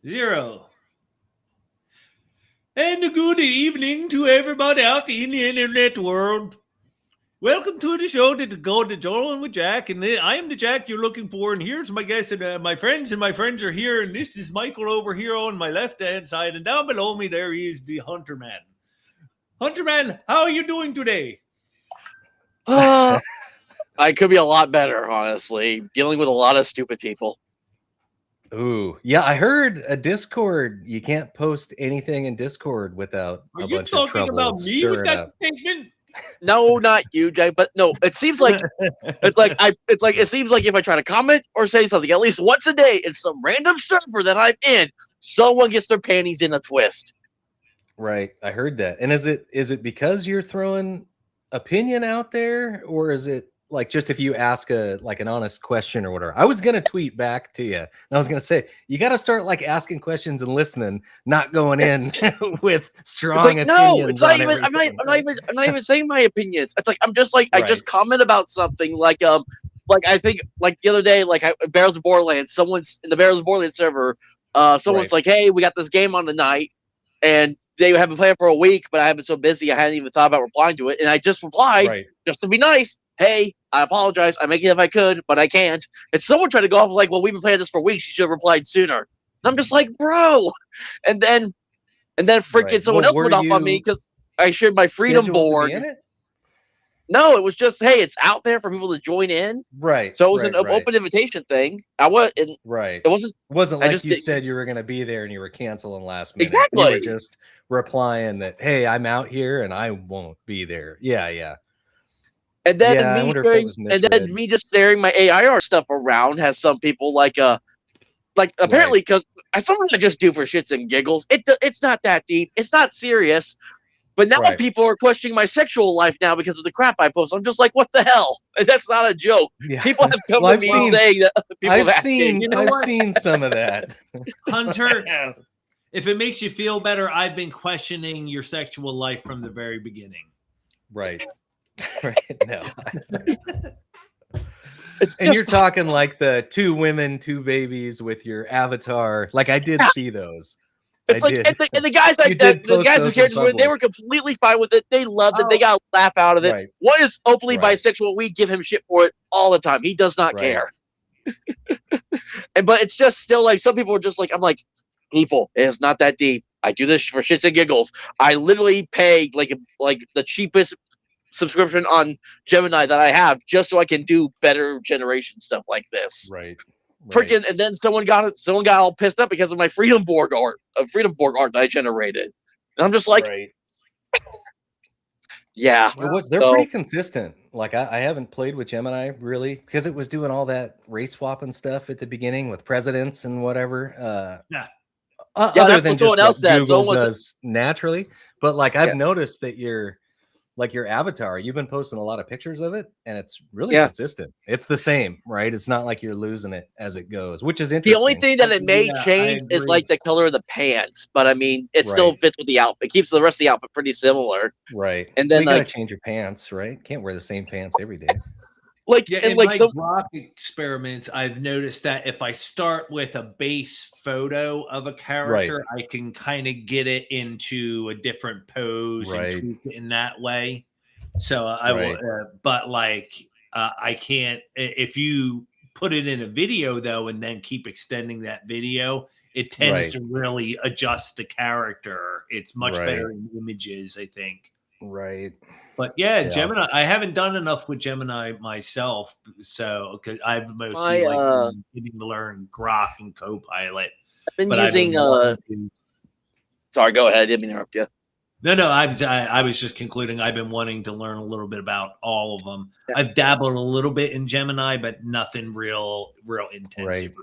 0. And a good evening to everybody out in the internet world. Welcome to the show that go to Jawin with Jack, and I am the Jack you're looking for, and here's my guest and my friends are here, and this is Michael over here on my left-hand side, and down below me there is the Hunter Man. Hunter Man, how are you doing today? I could be a lot better, honestly. Dealing with a lot of stupid people. Ooh, yeah, I heard a Discord. You can't post anything in Discord without a bunch of trouble stirring up. No, not you, Jay. But no, it seems like it seems like if I try to comment or say something at least once a day in some random server that I'm in, someone gets their panties in a twist. Right, I heard that. And is it because you're throwing opinion out there, or is it like just if you ask an honest question or whatever? I was gonna tweet back to you, and I was gonna say you got to start like asking questions and listening, not going in with strong opinions. No, it's not even. I'm not even saying my opinions. It's like I'm just like I just comment about something like I think like the other day Barrels of Borderlands. Someone's in the Barrels of Borderlands server. Someone's like, hey, we got this game on tonight, and they have been playing for a week, but I have been so busy I hadn't even thought about replying to it, and I just replied just to be nice. Hey, I apologize. I make it if I could, but I can't. And someone tried to go off like, well, we've been playing this for weeks. You should have replied sooner. And I'm just like, bro. And then freaking someone else went off on me because I shared my freedom board. No, it was just, hey, it's out there for people to join in. Right. So it was an open invitation thing. It wasn't like you said you were going to be there and you were canceling last minute. Exactly. You were just replying that, hey, I'm out here and I won't be there. Yeah. And then me just sharing my AIR stuff around has some people apparently because sometimes I just do for shits and giggles. It's not that deep. It's not serious. But now people are questioning my sexual life now because of the crap I post. I'm just like, what the hell? That's not a joke. Yeah. People have come to me saying that people have seen. I've seen some of that. Hunter, if it makes you feel better, I've been questioning your sexual life from the very beginning. Right. No. And you're talking like the 2 women, 2 babies with your avatar. Like I did see those. It's and the guys who shared this with, they were completely fine with it. They loved it. They got a laugh out of it. Right. One is openly bisexual. We give him shit for it all the time. He does not care. But it's just still like some people are just like, I'm like, people, it is not that deep. I do this for shits and giggles. I literally pay like the cheapest subscription on Gemini that I have just so I can do better generation stuff like this. Right. Freaking, and then someone got all pissed up because of my Freedom Borg art that I generated. And I'm just like, yeah. They're pretty consistent. Like I haven't played with Gemini really because it was doing all that race swapping stuff at the beginning with presidents and whatever. Other than someone else said, Google does naturally. But like I've noticed that your avatar, you've been posting a lot of pictures of it, and it's really consistent. It's the same, right? It's not like you're losing it as it goes, which is interesting. The only thing that it may change is like the color of the pants, but I mean, it still fits with the outfit. It keeps the rest of the outfit pretty similar. Right. And then you gotta change your pants, right? Can't wear the same pants every day. In my grok experiments, I've noticed that if I start with a base photo of a character, I can kind of get it into a different pose and tweak it in that way. So I will, but I can't. If you put it in a video though, and then keep extending that video, it tends to really adjust the character. It's much better in images, I think. Right. But Gemini, I haven't done enough with Gemini myself, so because I've mostly getting to learn Grok and Copilot. I've been using. Sorry, go ahead. I didn't interrupt you. No, I was just concluding. I've been wanting to learn a little bit about all of them. Yeah. I've dabbled a little bit in Gemini, but nothing real intensive.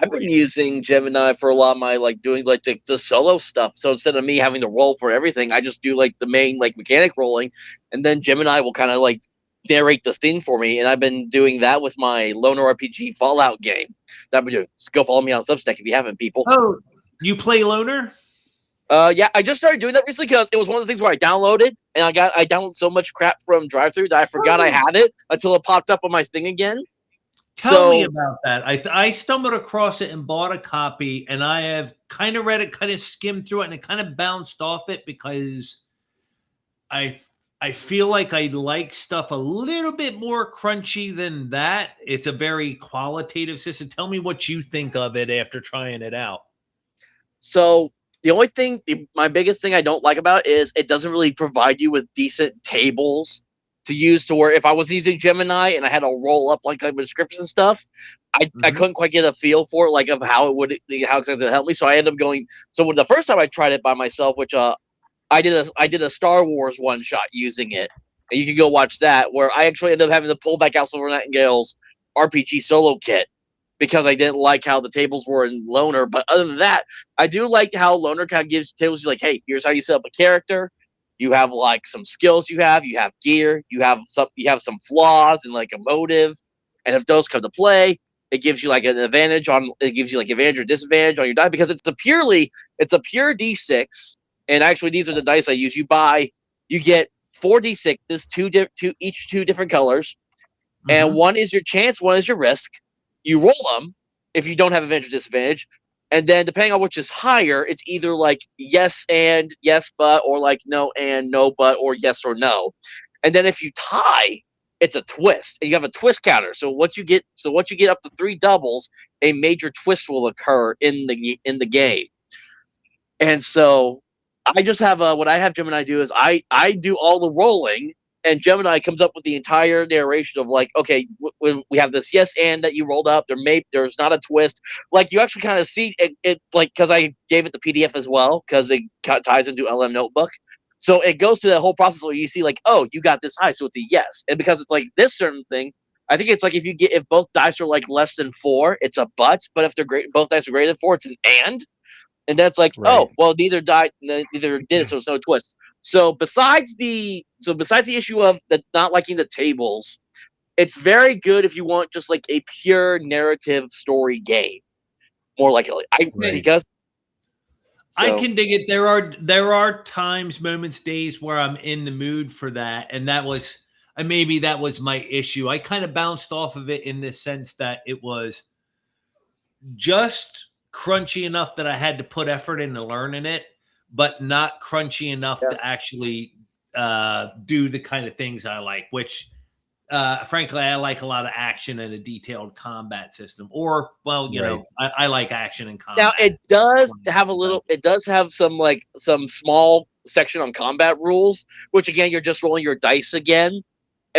I've been using Gemini for a lot of my doing the solo stuff. So instead of me having to roll for everything, I just do the main mechanic rolling, and then Gemini will kind of narrate the scene for me. And I've been doing that with my Loner RPG Fallout game. That I've been doing. So go follow me on Substack if you haven't, people. Oh, you play Loner? Yeah, I just started doing that recently because it was one of the things where I downloaded, and I downloaded so much crap from DriveThru that I forgot I had it until it popped up on my thing again. Tell me about that. I stumbled across it and bought a copy, and I have kind of read it, kind of skimmed through it, and it kind of bounced off it because I feel like I like stuff a little bit more crunchy than that. It's a very qualitative system. Tell me what you think of it after trying it out. So the only thing, my biggest thing I don't like about it is it doesn't really provide you with decent tables to use, to where if I was using Gemini and I had to roll up like with scripts and stuff, I couldn't quite get a feel for it, like of how it would, how exactly it help me. So I ended up going. So when the first time I tried it by myself, which I did a Star Wars one shot using it, and you can go watch that, where I actually ended up having to pull back out Silver Nightingale's RPG solo kit because I didn't like how the tables were in Loner. But other than that, I do like how Loner kind of gives tables you like, hey, here's how you set up a character. You have like some skills, you have gear, you have some flaws and like a motive, and if those come to play, it gives you like an advantage on, it gives you like advantage or disadvantage on your die, because it's a pure D6. And actually, these are the dice I use. You get 4 D6s, two different colors, and one is your chance, one is your risk. You roll them if you don't have advantage or disadvantage, and then depending on which is higher, it's either like yes and yes but, or like no and no but, or yes or no. And then if you tie, it's a twist, and you have a twist counter. So once you get up to 3 doubles, a major twist will occur in the game. And so I just have what I have Gemini do is I do all the rolling, and Gemini comes up with the entire narration of like, okay, we have this yes and that you rolled up. There's not a twist. Like you actually kind of see it like, because I gave it the PDF as well, because it ties into LM Notebook. So it goes through that whole process where you see like, oh, you got this high, so it's a yes. And because it's like this certain thing, I think it's like if both dice are like less than 4, it's a but. But if both dice are greater than 4, it's an and. And that's like, oh, well, neither did it, so it's no twist. So besides the issue of not liking the tables, it's very good if you want just like a pure narrative story game. More likely, because I can dig it. There are times, moments, days where I'm in the mood for that, and that was maybe that was my issue. I kind of bounced off of it in the sense that it was just crunchy enough that I had to put effort into learning it, but not crunchy enough to actually do the kind of things I like, which frankly, I like a lot of action and a detailed combat system. Or, well, you know, I like action and combat. Now it does have some small section on combat rules, which again, you're just rolling your dice again.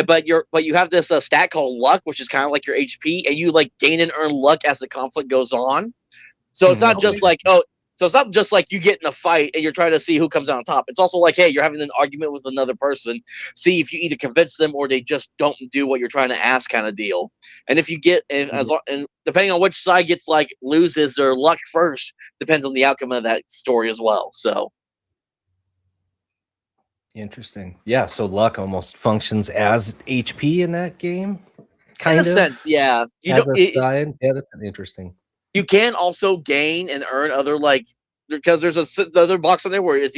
But you have this stat called luck, which is kind of like your HP, and you like gain and earn luck as the conflict goes on. So it's not just like, so it's not just like you get in a fight and you're trying to see who comes out on top. It's also like, hey, you're having an argument with another person. See if you either convince them or they just don't do what you're trying to ask, kind of deal. And if you get, and depending on which side gets like loses their luck first, depends on the outcome of that story as well. So. Interesting. Yeah, so luck almost functions as HP in that game, kind of. In a sense, yeah. Yeah, that's interesting. You can also gain and earn other because there's the other box on there where if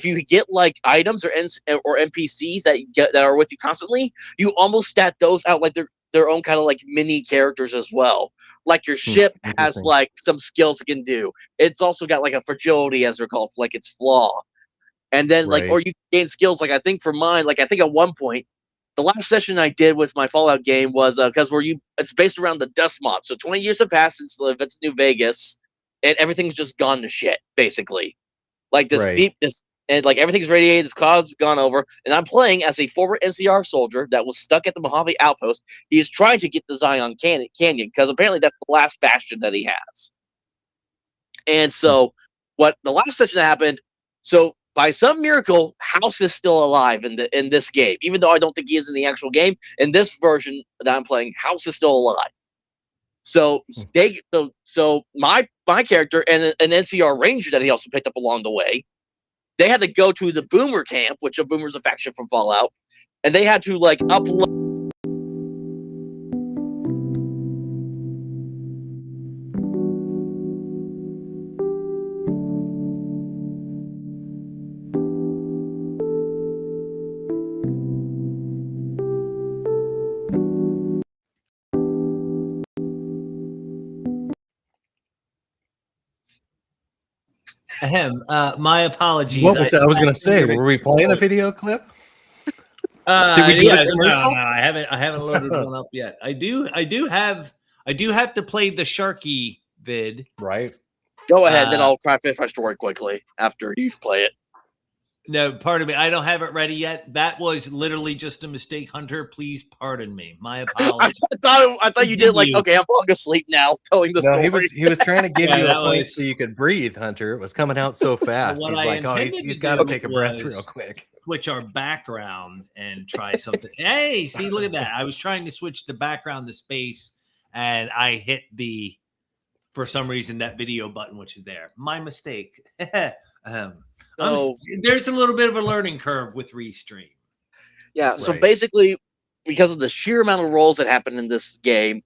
you get like items or NPCs that are with you constantly, you almost stat those out like their own kind of like mini characters as well. Like your ship has like some skills it can do. It's also got like a fragility, as they're called, like its flaw. And then or you gain skills, like I think for mine, like I think at one point, the last session I did with my Fallout game was because it's based around the dust mob. So 20 years have passed since the events in New Vegas, and everything's just gone to shit, basically. Like and like everything's radiated, this cloud's gone over, and I'm playing as a former NCR soldier that was stuck at the Mojave Outpost. He is trying to get the Zion Canyon because apparently that's the last bastion that he has. And so, what the last session that happened, so by some miracle, House is still alive in this game, even though I don't think he is in the actual game. In this version that I'm playing, House is still alive. So my character and an NCR Ranger that he also picked up along the way, they had to go to the Boomer camp, which a Boomer is a faction from Fallout, and they had to like upload. My apologies. What was that? I was going to say, were we playing a video clip? Did we do a commercial? No, I haven't loaded one up yet. I do have to play the Sharky vid. Right. Go ahead, then I'll try to finish my story quickly after you play it. No, pardon me. I don't have it ready yet. That was literally just a mistake, Hunter. Please pardon me. My apologies. I thought you did like, okay, I'm falling asleep now, telling the story. He was trying to give you a point so you could breathe, Hunter. It was coming out so fast. He's like, oh, he's got to take a breath real quick. Switch our background and try something. Hey, see, look at that. I was trying to switch the background to space, and I hit for some reason, that video button, which is there. My mistake. There's a little bit of a learning curve with Restream. Yeah, so basically, because of the sheer amount of rolls that happened in this game,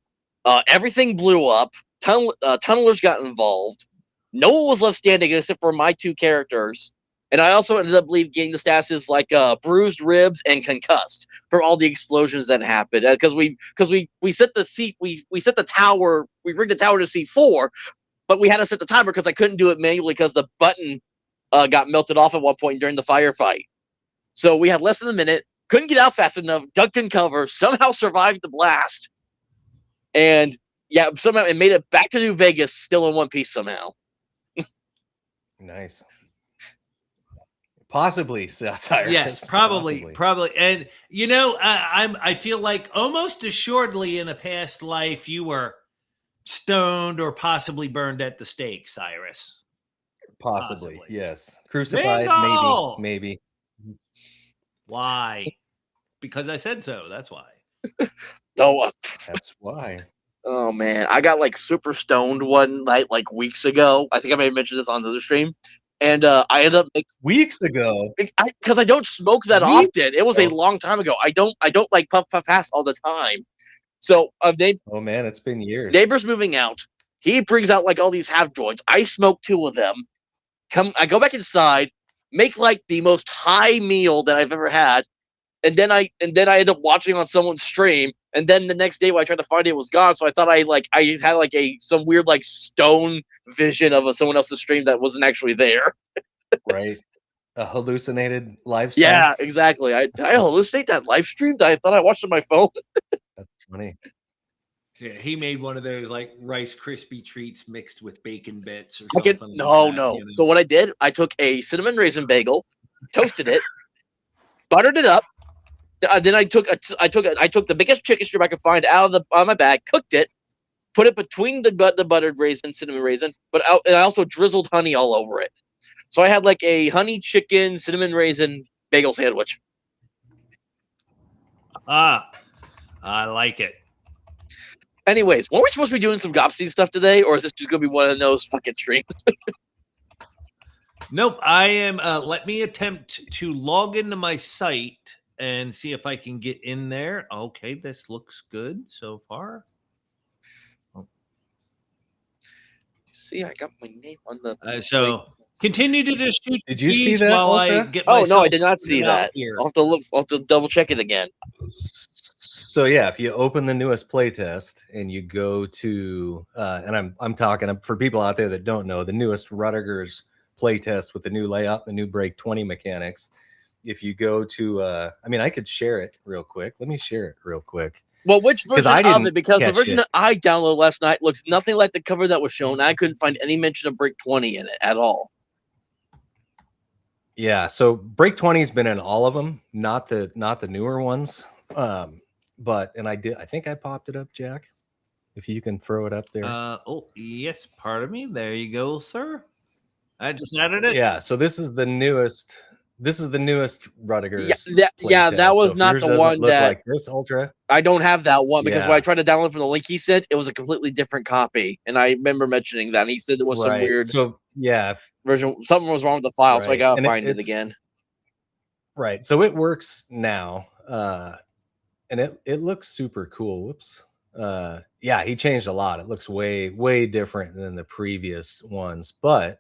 everything blew up. Tunnelers got involved. No one was left standing except for my 2 characters. And I also ended up getting the statuses like bruised ribs and concussed from all the explosions that happened. Because we set the tower, we rigged the tower to C4, but we had to set the timer because I couldn't do it manually because the button got melted off at one point during the firefight. So we had less than a minute, couldn't get out fast enough, ducked in cover, somehow survived the blast. And yeah, somehow it made it back to New Vegas still in one piece somehow. Nice. Possibly, Cyrus. Yes, probably. And I feel like almost assuredly in a past life you were stoned or possibly burned at the stake, Cyrus. Possibly. Yes. Crucified, maybe. Why? Because I said so. That's why. That's why. Oh man, I got like super stoned one night, like weeks ago. I think I may have mentioned this on the stream. And I ended up weeks ago because I don't smoke that often. It was a long time ago. I don't like puff pass all the time. So oh man, it's been years. Neighbor's moving out. He brings out like all these half joints. I smoke 2 of them. I go back inside, make like the most high meal that I've ever had, and then I end up watching on someone's stream. And then the next day when I tried to find it, it was gone. So I thought I had like some weird like stone vision of someone else's stream that wasn't actually there. Right. A hallucinated live stream. Yeah, exactly. Did I hallucinate that live stream that I thought I watched on my phone? That's funny. Yeah, he made one of those like Rice Krispie treats mixed with bacon bits or something. No. So what I did, I took a cinnamon raisin bagel, toasted it, buttered it up. Then I took the biggest chicken strip I could find out of my bag, cooked it, put it between the buttered cinnamon raisin, and I also drizzled honey all over it. So I had like a honey chicken cinnamon raisin bagel sandwich. I like it. Anyways, weren't we supposed to be doing some Gobstein stuff today, or is this just going to be one of those fucking streams? Nope. I am. Let me attempt to log into my site and see if I can get in there. Okay, this looks good so far. See, I got my name on the. So continue to just shoot. Did you see that? While I get no, I did not see that. I'll have to double check it again. So yeah, if you open the newest playtest and you go to, and I'm talking for people out there that don't know, the newest Rudiger's playtest with the new layout, the new Break 20 mechanics. If you go to, I could share it real quick. Let me share it real quick. Well, which version of it? Because the version that I downloaded last night looks nothing like the cover that was shown. I couldn't find any mention of Break 20 in it at all. Yeah, so Break 20 has been in all of them, not the newer ones. But I think I popped it up, Jack. If you can throw it up there. Oh yes, pardon me. There you go, sir. I just added it. Yeah, so this is the newest. This is the newest Rudiger's. Yeah, that was not the one that like this Ultra. I don't have that one because when I tried to download from the link he sent, it was a completely different copy, and I remember mentioning that. And he said there was some weird version. Something was wrong with the file, so I gotta find it again. Right. So it works now, and it looks super cool. Whoops. Yeah, he changed a lot. It looks way different than the previous ones, but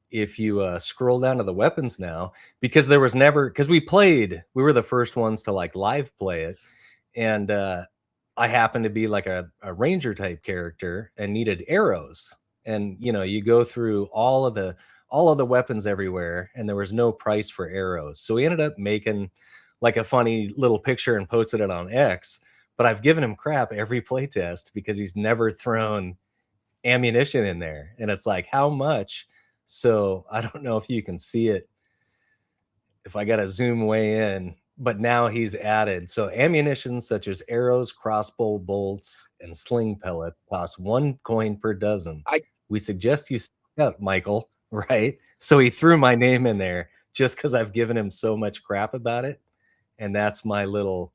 if you scroll down to the weapons now, because we were the first ones to like live play it, and I happened to be like a ranger type character and needed arrows, and you go through all of the all of the weapons everywhere, and there was no price for arrows. So we ended up making like a funny little picture and posted it on X. But I've given him crap every playtest because he's never thrown ammunition in there. And it's like, how much? So I don't know if you can see it, if I got to zoom way in, but now he's added. So ammunition such as arrows, crossbow bolts, and sling pellets cost 1 coin per dozen. We suggest you stock up, Michael, right? So he threw my name in there just because I've given him so much crap about it. And that's my little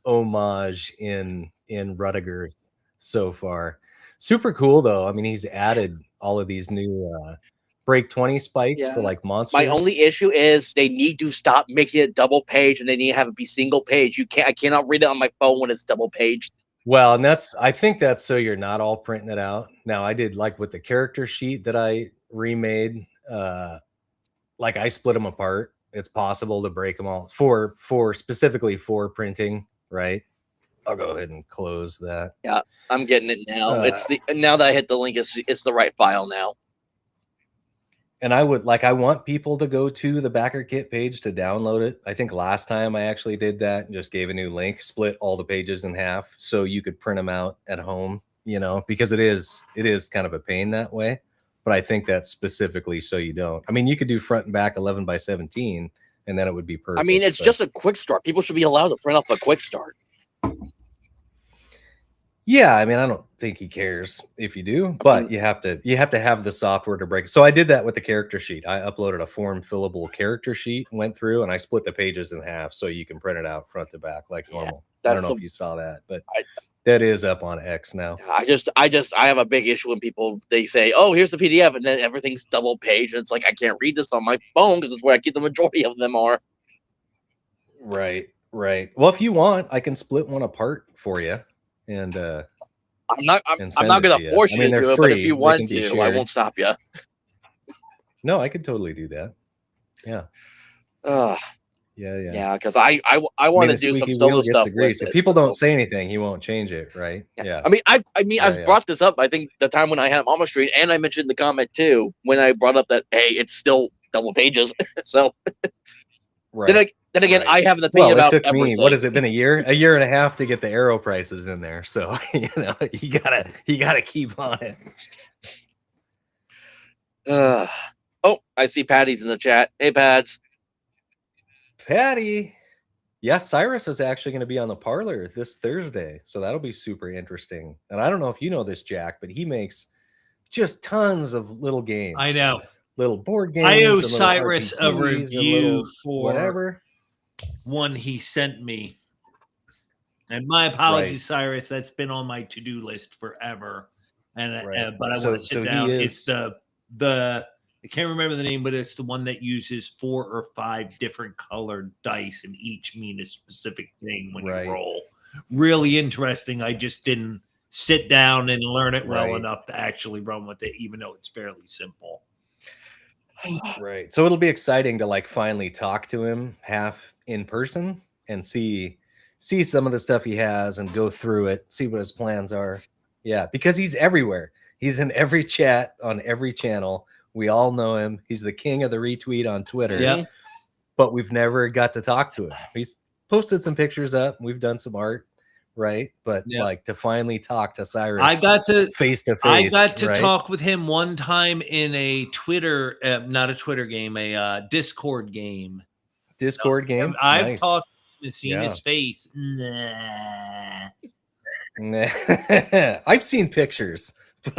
homage in Rudiger's so far. Super cool though. I mean, he's added all of these new break 20 spikes for like monsters. My only issue is they need to stop making it double page, and they need to have it be single page. I cannot read it on my phone when it's double page. Well, and I think that's so you're not all printing it out. Now I did like with the character sheet that I remade, like I split them apart. It's possible to break them all for specifically for printing, right? I'll go ahead and close that. Yeah, I'm getting it now. Now that I hit the link, it's the right file now. And I want people to go to the Backer Kit page to download it. I think last time I actually did that and just gave a new link, split all the pages in half so you could print them out at home, because it is kind of a pain that way. But I think that's specifically so you don't. I mean, you could do front and back 11 by 17 and then it would be perfect. I mean, it's just a quick start. People should be allowed to print off a quick start. Yeah, I mean, I don't think he cares if you do, but you have to have the software to break. So I did that with the character sheet. I uploaded a form fillable character sheet, went through, and I split the pages in half so you can print it out front to back like normal. I don't know if you saw that, but that is up on X now. I have a big issue when they say, "Oh, here's the PDF," and then everything's double page, and it's like I can't read this on my phone because it's where I keep the majority of them are. Right. Well, if you want, I can split one apart for you. And I'm not going to force you to do it, but if you want to, I won't stop you. No, I could totally do that. Yeah. Yeah, because I want to do some solo stuff. If people don't say anything, he won't change it, right? Yeah. I've brought this up. I think the time when I had him on my street, and I mentioned the comment too when I brought up that it's still double pages. So. Right. Then again, I have an opinion about everything. What has it been, a year and a half to get the arrow prices in there? So you gotta keep on it. I see Patty's in the chat. Hey, Pads. Patty. Yes, Cyrus is actually going to be on the parlor this Thursday, so that'll be super interesting. And I don't know if you know this, Jack, but he makes just tons of little games. I know. Little board games. I owe Cyrus a review for whatever one he sent me. And my apologies, Cyrus. That's been on my to-do list forever. But I want to sit down. It's the I can't remember the name, but it's the one that uses 4 or 5 different colored dice, and each mean a specific thing when you roll. Really interesting. I just didn't sit down and learn it well enough to actually run with it, even though it's fairly simple. Right. So it'll be exciting to finally talk to him half in person and see some of the stuff he has and go through it, see what his plans are. Yeah, because he's everywhere. He's in every chat on every channel. We all know him. He's the king of the retweet on Twitter. Yeah. But we've never got to talk to him. He's posted some pictures up. We've done some art, right? But to finally talk to Cyrus, I got to face to face. I got to talk with him one time in a Twitter, not a Twitter game, a Discord game. Game. I've talked and seen his face. Nah. I've seen pictures, but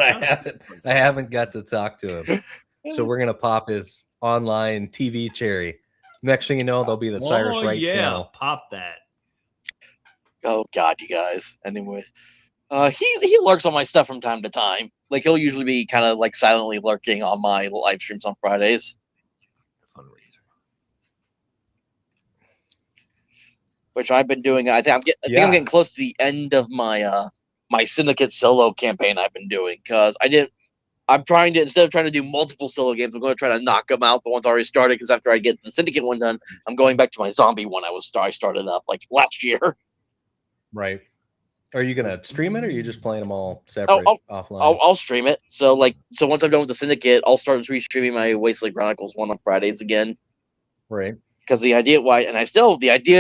I haven't got to talk to him. So we're gonna pop his online TV cherry. Next thing you know, there'll be the Cyrus Wright channel. Pop that. Oh God, you guys. Anyway, he lurks on my stuff from time to time. He'll usually be kind of silently lurking on my live streams on Fridays. Fundraiser. Which I've been doing. I think I'm getting close to the end of my my Syndicate solo campaign I've been doing, because I'm trying to, instead of trying to do multiple solo games, I'm going to try to knock them out, the ones already started, because after I get the Syndicate one done, I'm going back to my zombie one I started up last year. Right. Are you gonna stream it, or are you just playing them all separate offline? I'll stream it. So once I'm done with the Syndicate, I'll start restreaming my Wasteland Chronicles one on Fridays again. Right. Because the idea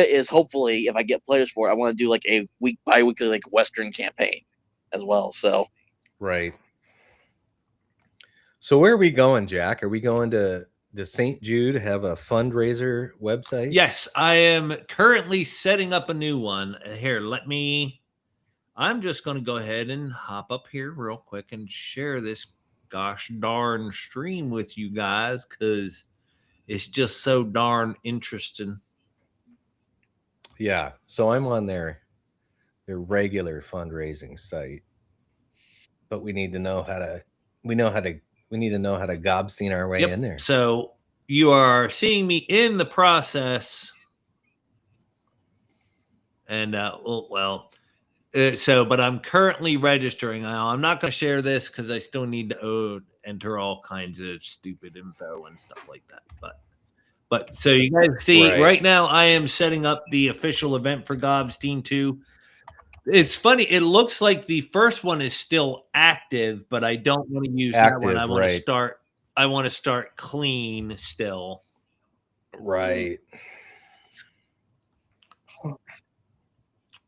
is hopefully if I get players for it, I want to do like a bi-weekly like Western campaign as well. So. Right. So where are we going, Jack? Are we going to St. Jude have a fundraiser website? Yes, I am currently setting up a new one. Here, I'm just going to go ahead and hop up here real quick and share this gosh darn stream with you guys because it's just so darn interesting. Yeah. So I'm on their regular fundraising site, but we need to know how to Gobstein our way in there. So you are seeing me in the process, and but I'm currently registering. I'm not going to share this because I still need to enter all kinds of stupid info and stuff like that. But so you guys see right now, I am setting up the official event for Gobstein 2. It's funny. It looks like the first one is still active, but I don't want to use that one. I want to start. I want to start clean still. Right.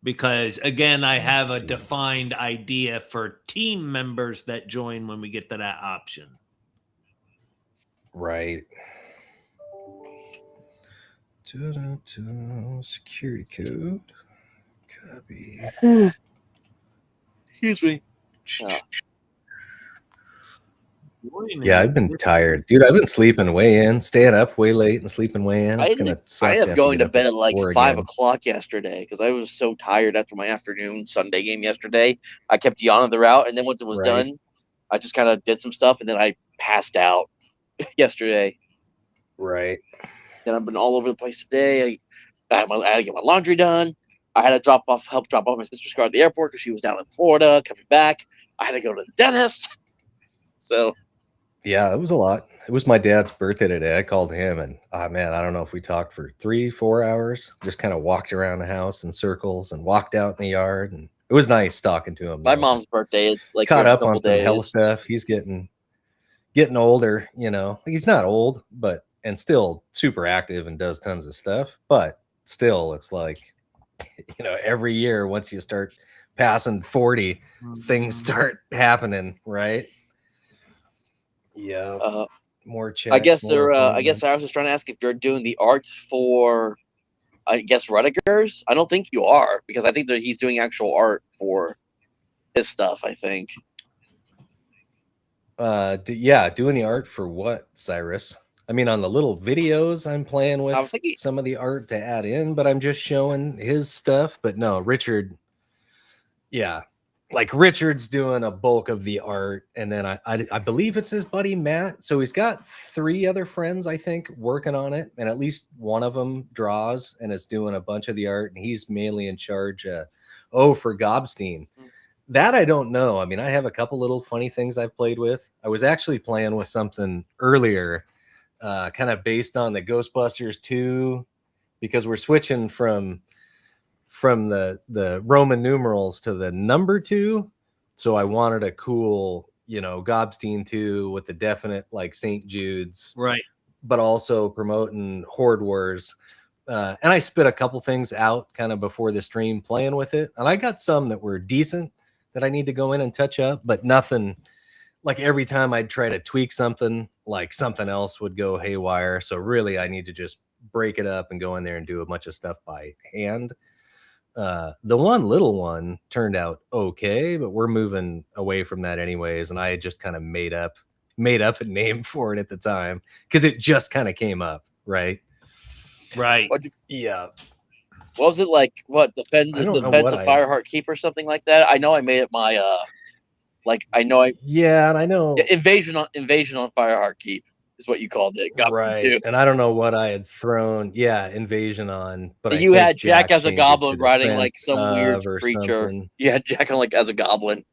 Because again, I have a defined idea for team members that join when we get to that option. Right. Security code. Copy. Excuse me. Yeah, I've been tired, dude. I've been sleeping way in, staying up way late, and sleeping way in. It's gonna suck. I ended up going to bed at like 5 o'clock yesterday because I was so tired after my afternoon Sunday game yesterday. I kept yawning throughout, and then once it was done, I just kind of did some stuff, and then I passed out yesterday. Right. Then I've been all over the place today. I had to get my laundry done. I had to help drop off my sister's car at the airport because she was down in Florida. Coming back, I had to go to the dentist. So. Yeah, it was a lot. It was my dad's birthday today. I called him and, man, I don't know if we talked for 3-4 hours. Just kind of walked around the house in circles and walked out in the yard. And it was nice talking to him. My mom's birthday is like caught up on some health stuff. He's getting older, you know. He's not old, and still super active and does tons of stuff. But still, it's like, you know, every year once you start passing 40, things start happening, right? Yeah. More checks. I guess I was just trying to ask if you're doing the arts for, I guess, Rudiger's. I don't think you are because I think that he's doing actual art for his stuff. I think. Doing the art for what, Cyrus? I mean, on the little videos I'm playing with some of the art to add in, but I'm just showing his stuff. But no, Richard. Yeah. Like Richard's doing a bulk of the art, and then I believe it's his buddy Matt. So he's got 3 other friends, I think, working on it, and at least one of them draws and is doing a bunch of the art, and he's mainly in charge. For Gobstein, that I don't know. I mean, I have a couple little funny things I've played with. I was actually playing with something earlier, kind of based on the Ghostbusters 2, because we're switching from the Roman numerals to the number 2. So I wanted a cool, you know, Gobstein 2 with the definite like St. Jude's, right? But also promoting Horde Wars. And I spit a couple things out kind of before the stream playing with it. And I got some that were decent that I need to go in and touch up, but nothing like every time I'd try to tweak something, like something else would go haywire. So really I need to just break it up and go in there and do a bunch of stuff by hand. The one little one turned out okay, but we're moving away from that anyways. And I just kind of made up a name for it at the time because it just kind of came up, right? Right. Yeah. What was it like? What defense of Fireheart Keep or something like that? I know I made it my and I know invasion on Fireheart Keep is what you called it. Right. Too. And I don't know what I had thrown. Yeah, invasion on. But you had Jack as a goblin riding like some weird creature. Something. You had Jack on like as a goblin.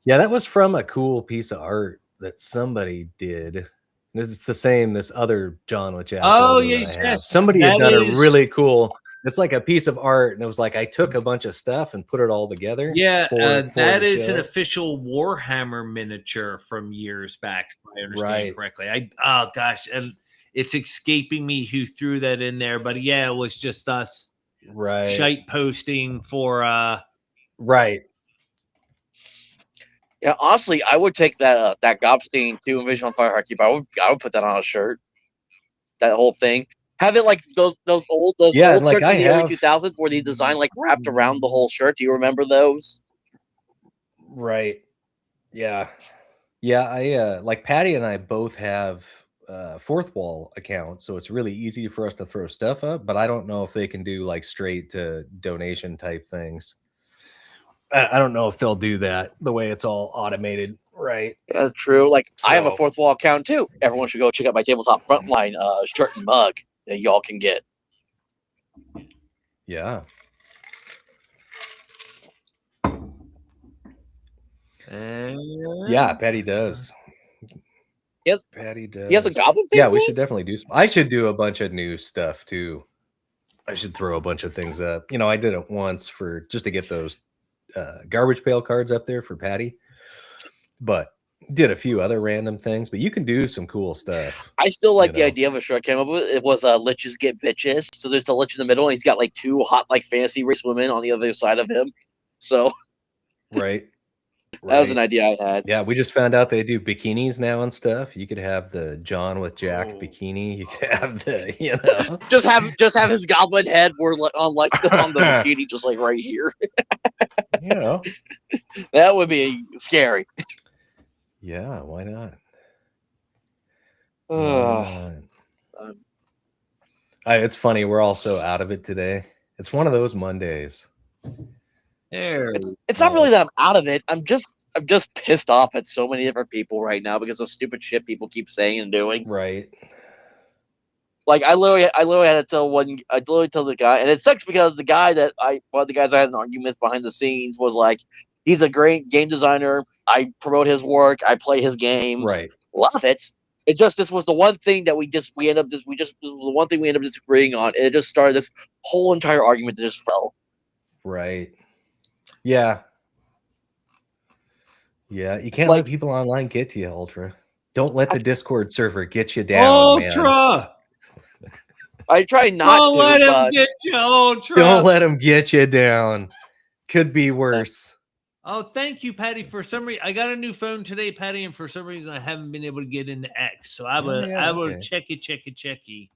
Yeah, that was from a cool piece of art that somebody did. It's the same. This other John with Jack. Oh yeah, somebody had done a really cool. It's like a piece of art, and it was like I took a bunch of stuff and put it all together. Yeah, that is an official Warhammer miniature from years back, if I understand correctly. Oh gosh, and it's escaping me who threw that in there, but yeah, it was just us shite posting for Yeah, honestly, I would take that Gobstein 2 Invasion on Fire Keep. I would put that on a shirt. That whole thing. Have it like those old shirts in the early 2000s where the design like wrapped around the whole shirt. Do you remember those? Right. Yeah. Yeah, I like Patty and I both have fourth wall accounts, so it's really easy for us to throw stuff up, but I don't know if they can do like straight to donation type things. I don't know if they'll do that the way it's all automated, right? Yeah, true. Like I have a fourth wall account too. Everyone should go check out my Tabletop Frontline shirt and mug that y'all can get. Yeah. Yeah, Patty does. Yes, Patty does. He has a goblin thing. Yeah, we should definitely do. I should do a bunch of new stuff too. I should throw a bunch of things up. You know, I did it once for just to get those garbage pail cards up there for Patty, but did a few other random things. But you can do some cool stuff. I still like the idea of a shirt I came up with. It was Liches Get Bitches. So there's a Lich in the middle, and he's got like two hot like fantasy race women on the other side of him. So right. That was an idea I had. Yeah, we just found out they do bikinis now and stuff. You could have the John with Jack bikini. You could have the, you know, just have his goblin head on the bikini, just like right here. You know, that would be scary. Yeah, why not? It's funny. We're all so out of it today. It's one of those Mondays. It's not really that I'm out of it. I'm just pissed off at so many different people right now because of stupid shit people keep saying and doing. Right. Like I literally had to tell the guy, and it sucks because one of the guys I had an argument with behind the scenes was like, he's a great game designer. I promote his work. I play his games. Right. Love it. It just this was the one thing that this was the one thing we ended up disagreeing on. And it just started this whole entire argument that just fell. Right. Yeah. Yeah, you can't let people online get to you, Ultra. Don't let the Discord server get you down, Ultra! Man. I try not to. Let him get you, Ultra. Don't let him get you down. Could be worse. Oh, thank you, Patty. For some reason, I got a new phone today, Patty, and for some reason, I haven't been able to get into X. So I will checky.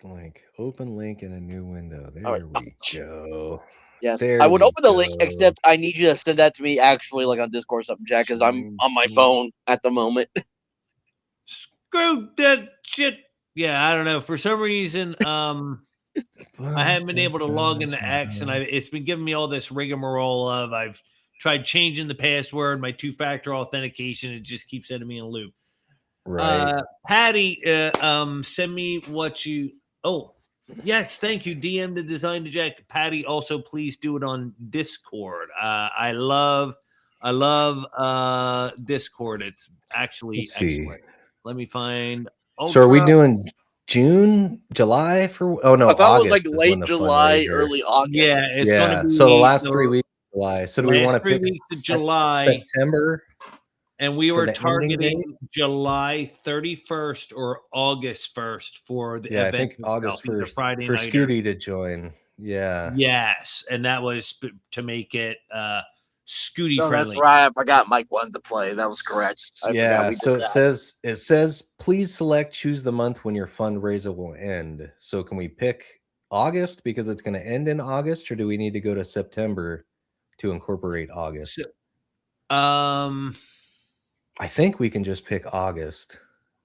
Link, open link in a new window. There we go. Yes, I would open the link, except I need you to send that to me actually, like on Discord or something, Jack, because I'm on my phone at the moment. Screw that shit. Yeah, I don't know. For some reason, I haven't been able to log into X, and it's been giving me all this rigmarole of I've tried changing the password, my two-factor authentication. It just keeps sending me in a loop. Right. Patty, send me what you. Oh, yes, thank you. DM to Design to Jack. Patty, also please do it on Discord. I love Discord. It's actually excellent. Let me find. So are we doing June, July for? Oh no, I thought August it was like late July, early August. Yeah, it's going to be. So the last 3 weeks of July. So do we want to pick July, September? And we were targeting July 31st or August 1st for the event. I think August 1st Friday for Scooty to join. Yeah. Yes, and that was to make it Scooty friendly. That's right. I forgot Mike wanted to play. That was correct. So it says please choose the month when your fundraiser will end. So can we pick August because it's going to end in August, or do we need to go to September to incorporate August? I think we can just pick August.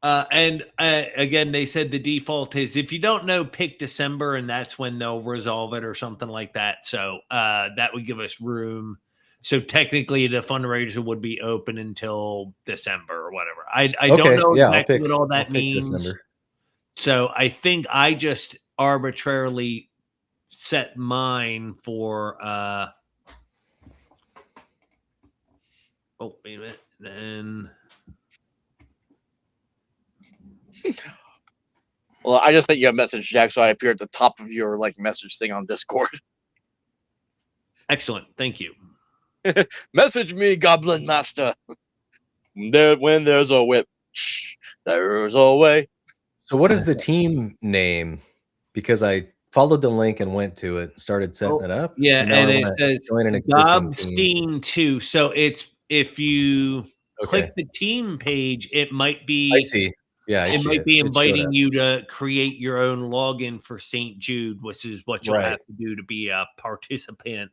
And again, they said the default is if you don't know, pick December, and that's when they'll resolve it or something like that. So that would give us room. So technically, the fundraiser would be open until December or whatever. I don't know exactly what all that means. December. So I think I just arbitrarily set mine for. Oh, wait a minute. Then Well, I just sent you a message, Jack, so I appear at the top of your message thing on Discord. Excellent, thank you. Message me, Goblin Master. When there's a whip, there's a way. So what is the team name? Because I followed the link and went to it and started setting it up. Yeah, and it says Gobstein 2. So it's if you click the team page, it might be. I see. Yeah, it might be inviting you to create your own login for St. Jude, which is what you'll have to do to be a participant.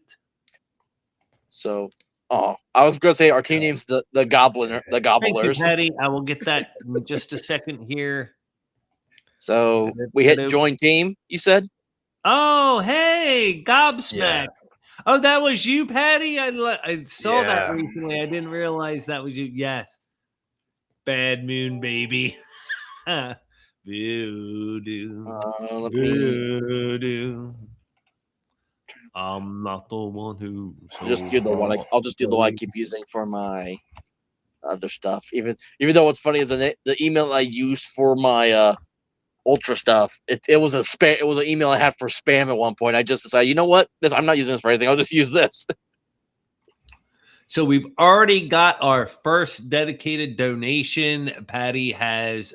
So, I was going to say our team name's the Gobblers. Thank you, Patty. I will get that in just a second here. So we hit join team, you said? Oh, hey, Gobsmack. Yeah. Oh, that was you, Patty? I saw that recently. I didn't realize that was you. Yes. Bad Moon, baby. Voodoo. Voodoo. I'm not the one who. Just do the one. I'll just do the one I keep using for my other stuff. Even though what's funny is the email I used for my Ultra stuff. It was a spam. It was an email I had for spam at one point. I just decided, you know what? I'm not using this for anything. I'll just use this. So we've already got our first dedicated donation. Patty has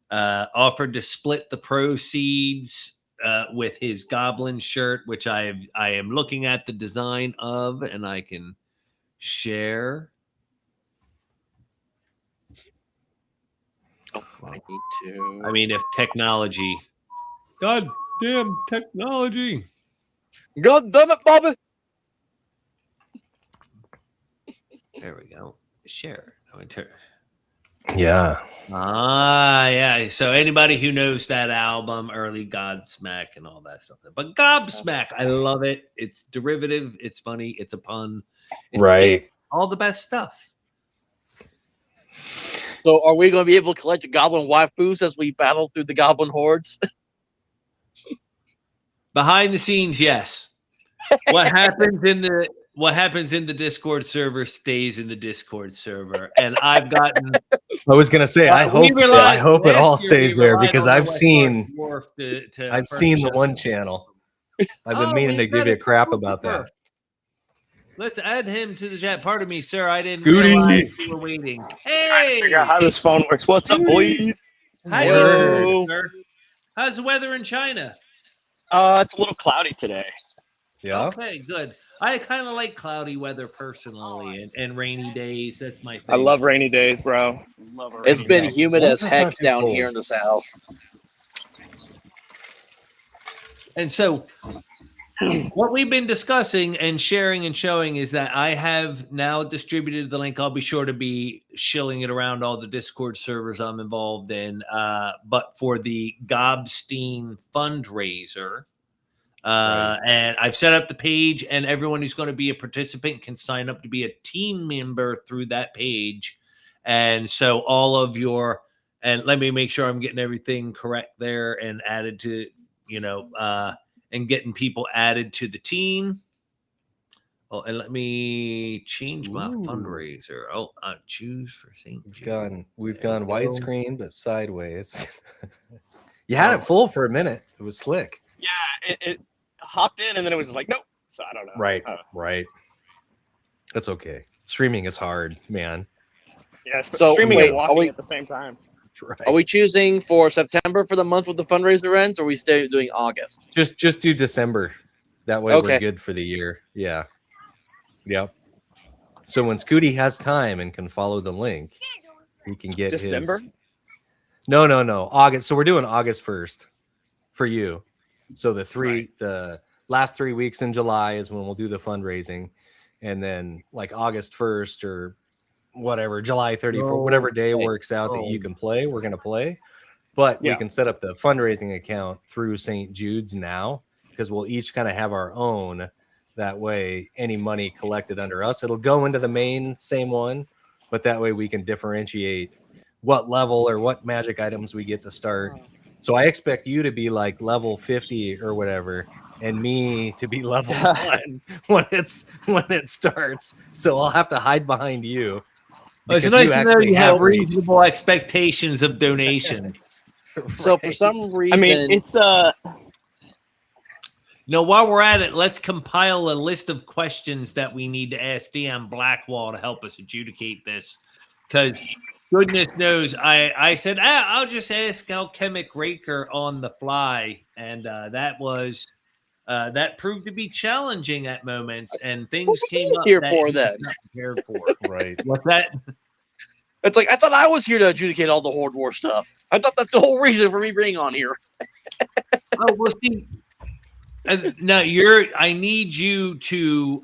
offered to split the proceeds with his goblin shirt, which I am looking at the design of, and I can share. Oh, I need to. I mean, if technology, God damn technology, God damn it, Bobby. There we go. Share. Yeah. Yeah. So anybody who knows that album, early Godsmack and all that stuff. But Gobsmack, I love it. It's derivative. It's funny. It's a pun. It's all the best stuff. So are we going to be able to collect the goblin waifus as we battle through the goblin hordes? Behind the scenes, yes. What happens in the Discord server stays in the Discord server. And I've gotten. I was gonna say, I hope it all stays there because I've seen the one channel. I've been meaning to give you a crap about that. Let's add him to the chat. Pardon me, sir. I didn't realize you were waiting. Hey, figure out how this phone works. What's up, boys? How you doing, sir? How's the weather in China? It's a little cloudy today. Yeah. Okay, good. I kind of like cloudy weather personally, and rainy days. That's my thing. I love rainy days, bro. It's been humid as heck down here in the south. And so, what we've been discussing and sharing and showing is that I have now distributed the link. I'll be sure to be shilling it around all the Discord servers I'm involved in. But for the Gobstein fundraiser. And I've set up the page, and everyone who's going to be a participant can sign up to be a team member through that page. And so all of your, and let me make sure I'm getting everything correct there and added to, and getting people added to the team. Oh, and let me change my fundraiser. Oh, choose for St. Jude. We've gone widescreen, but sideways. You had it full for a minute. It was slick. Yeah, it hopped in and then it was like, nope. So I don't know. Right. That's okay. Streaming is hard, man. Yeah, so streaming and walking at the same time. Right. Are we choosing for September for the month with the fundraiser ends, or are we still doing August? Just do December. That way we're good for the year. Yeah. Yep. So when Scooty has time and can follow the link, he can get December? No. August. So we're doing August 1st for you. So the last 3 weeks in July is when we'll do the fundraising, and then like August 1st or whatever, July 34th, whatever day works out that you can play, we're going to play. But we can set up the fundraising account through St. Jude's now, because we'll each kind of have our own. That way, any money collected under us, it'll go into the same one, but that way we can differentiate what level or what magic items we get to start. So I expect you to be like level 50 or whatever, and me to be level 1 when it starts. So I'll have to hide behind you. It's nice to know you have reasonable expectations of donation. So for some reason, I mean, it's No, while we're at it, let's compile a list of questions that we need to ask DM Blackwall to help us adjudicate this. Because goodness knows, I said, I'll just ask Alchemic Raker on the fly. And that proved to be challenging at moments. And things came up here that for he then? was not prepared for. Right. What's that? It's like, I thought I was here to adjudicate all the Horde War stuff. I thought that's the whole reason for me being on here. Oh, we'll see. No, I need you to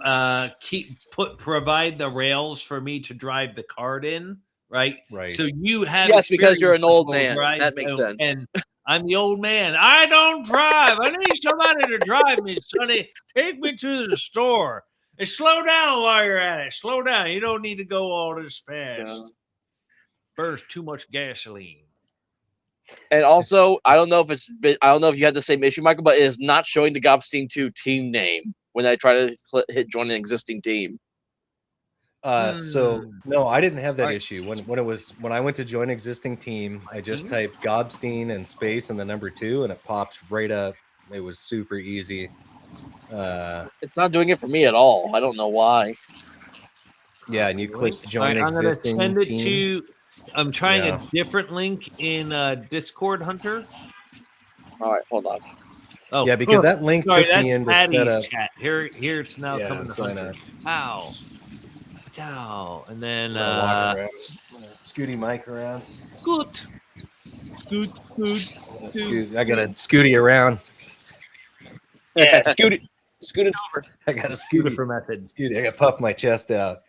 provide the rails for me to drive the cart in, right? Right. So you have because you're an old man. That makes sense. And I'm the old man. I don't drive. I need somebody to drive me, Sonny. Take me to the store. And slow down while you're at it. Slow down. You don't need to go all this fast. Yeah. Burns too much gasoline. And also, I don't know if you had the same issue, Michael, but it is not showing the Gobstein 2 team name when I try to hit join an existing team. So no, I didn't have that issue when I went to join existing team. I just typed Gobstein and space and the number 2, and it pops right up. It was super easy. It's not doing it for me at all. I don't know why. Yeah, and you click join existing I'm gonna send it team. I'm trying a different link in Discord, Hunter. All right, hold on. Oh, yeah, because that link took me into Patty's chat. Here it's now coming to sign Hunter. up. Ow. And then Scooty Mike around. Scoot. I gotta Scooty around. Yeah, scoot it over. I got a Scooty for method. Scooty. I got to puff my chest out.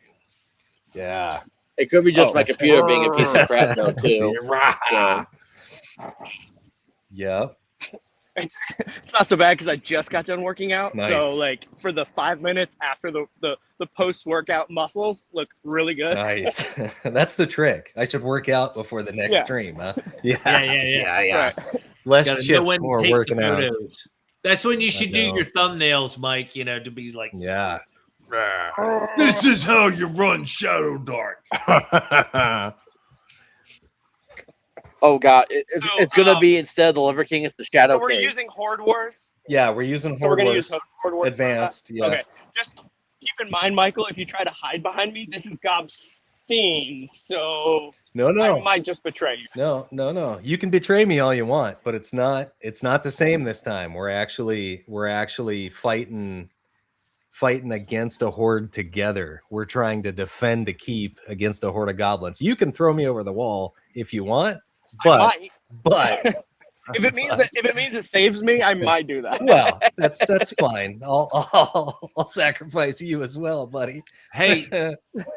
Yeah. It could be just my computer being a piece of crap, though, too. So. Yeah. It's not so bad because I just got done working out. Nice. So, like, for the 5 minutes after the post-workout muscles look really good. Nice. That's the trick. I should work out before the next stream, huh? Yeah. Right. Less chips, more working out. That's when you should do your thumbnails, Mike, to be like, yeah. This is how you run Shadow Dark. Oh God, it's gonna be instead of the Liver King, it's the Shadow King. So we're using Horde Wars. Yeah, we're using Horde Wars. Horde Wars Advanced. Yeah. Okay, just keep in mind, Michael, if you try to hide behind me, this is Gobstein, so no, I might just betray you. No. You can betray me all you want, but it's not the same this time. We're actually fighting against a horde together. We're trying to defend a keep against a horde of goblins. You can throw me over the wall if you want, but if it means it saves me, I might do that. Well, that's fine. I'll sacrifice you as well, buddy. Hey,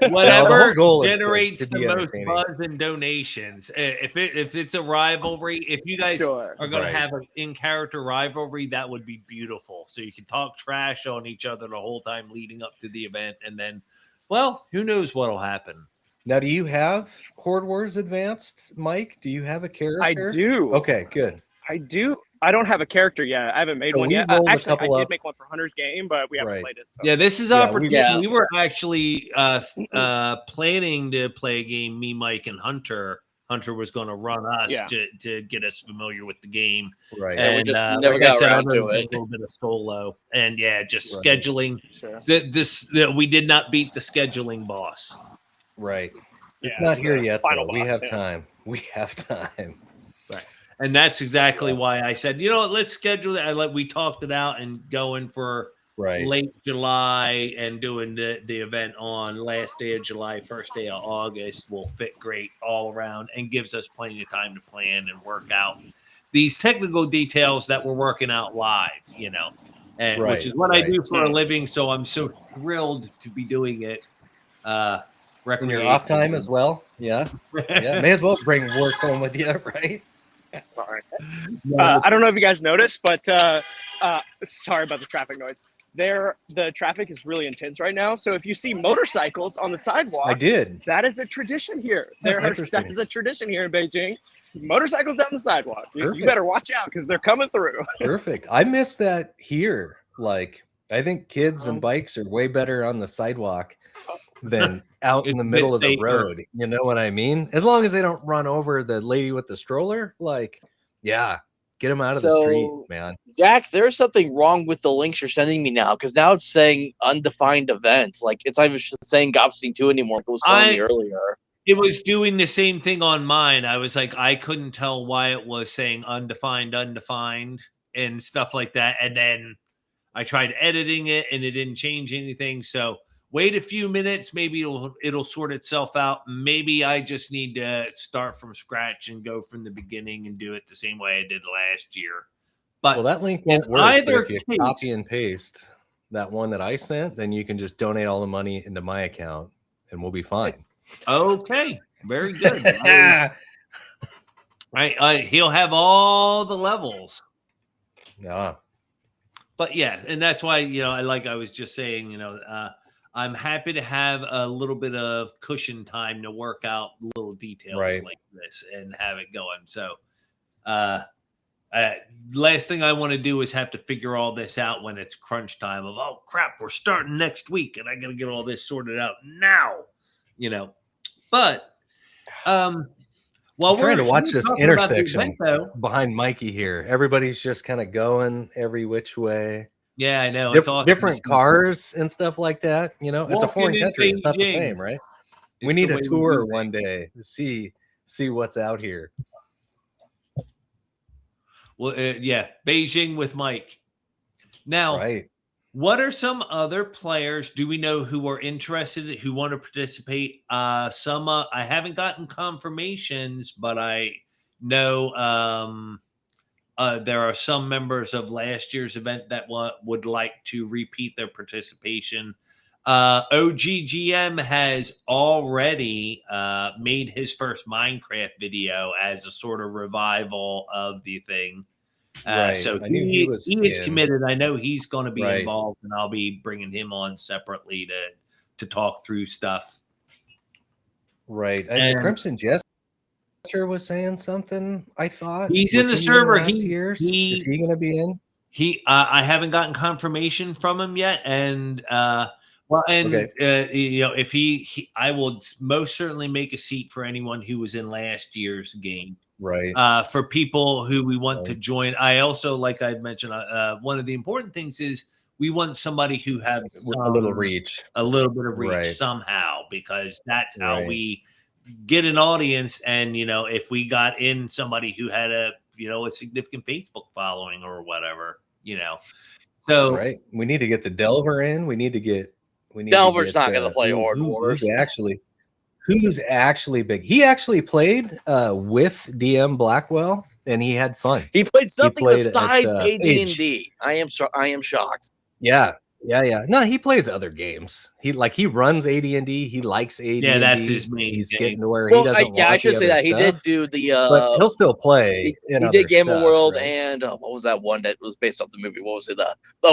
whatever generates the most buzz and donations. If it's a rivalry, if you guys are going to have an in-character rivalry, that would be beautiful. So you can talk trash on each other the whole time leading up to the event, and then, well, who knows what'll happen. Now, do you have Horde Wars Advanced, Mike? Do you have a character? I do. Okay, good. I do. I don't have a character yet. I haven't made one yet. Actually, I did make one for Hunter's Game, but we haven't played it. So. Yeah, this is opportunity. We were actually planning to play a game, me, Mike, and Hunter. Hunter was going to run us to get us familiar with the game. Right. And we just never got around to it. A little bit of solo. And scheduling. Sure. We did not beat the scheduling boss. Right. It's not here yet, though. We have time. We have time. Right. And that's exactly why I said, let's schedule it. We talked it out and going for late July and doing the event on last day of July, first day of August will fit great all around and gives us plenty of time to plan and work out these technical details that we're working out live, and which is what I do for a living. So I'm so thrilled to be doing it. In your off time as well. Yeah. May as well bring work home with you, right? I don't know if you guys noticed, but sorry about the traffic noise. The traffic is really intense right now. So if you see motorcycles on the sidewalk, I did. That is a tradition here. That is a tradition here in Beijing. Motorcycles down the sidewalk. You better watch out because they're coming through. Perfect. I miss that here. Like, I think kids and bikes are way better on the sidewalk than out in the middle of the road. You know what I mean? As long as they don't run over the lady with the stroller, Yeah. Get them out of the street, man. Jack, there's something wrong with the links you're sending me now, because now it's saying undefined events. Like, it's not even saying Gobstein 2 anymore. It was telling me earlier. It was doing the same thing on mine. I was like, I couldn't tell why it was saying undefined, and stuff like that. And then I tried editing it, and it didn't change anything. So wait a few minutes. Maybe it'll sort itself out. Maybe I just need to start from scratch and go from the beginning and do it the same way I did last year. But that link won't work. But if you copy and paste that one that I sent, then you can just donate all the money into my account, and we'll be fine. Okay, very good. He'll have all the levels. Yeah. But yeah, and that's why, I was just saying, I'm happy to have a little bit of cushion time to work out little details like this and have it going. So, last thing I want to do is have to figure all this out when it's crunch time of, oh crap, we're starting next week and I got to get all this sorted out now, but, well, I'm trying to watch this intersection behind Mikey here. Everybody's just kind of going every which way. Yeah, I know. It's different cars and stuff like that. It's a foreign country. It's not the same, right? We need a tour one day to see what's out here. Well, Beijing with Mike. Now, what are some other players do we know who are interested, who want to participate? Some I haven't gotten confirmations, but I know there are some members of last year's event that would like to repeat their participation. OGGM has already made his first Minecraft video as a sort of revival of the thing. So he is committed. I know he's going to be involved, and I'll be bringing him on separately to talk through stuff. Right. And the Crimson Jester was saying something. I thought he's in the server. Is he going to be in? I haven't gotten confirmation from him yet, and if I will most certainly make a seat for anyone who was in last year's game. Right. For people who we want to join. I also, like I mentioned, one of the important things is we want somebody who has a little reach, a little bit of reach somehow, because that's how we get an audience. And, if we got in somebody who had a significant Facebook following or whatever, so we need to get the Delver in. Delver's not going to play Horde Wars. Who's actually big? He actually played with DM Blackwell, and he had fun. He played something besides AD&D. I am shocked. Yeah. No, he plays other games. He runs AD&D. He likes AD&D. Yeah, that's his main. He's getting to where he doesn't. I should say that he did do the. But he'll still play. He did Game of World, and what was that one that was based off the movie? What was it?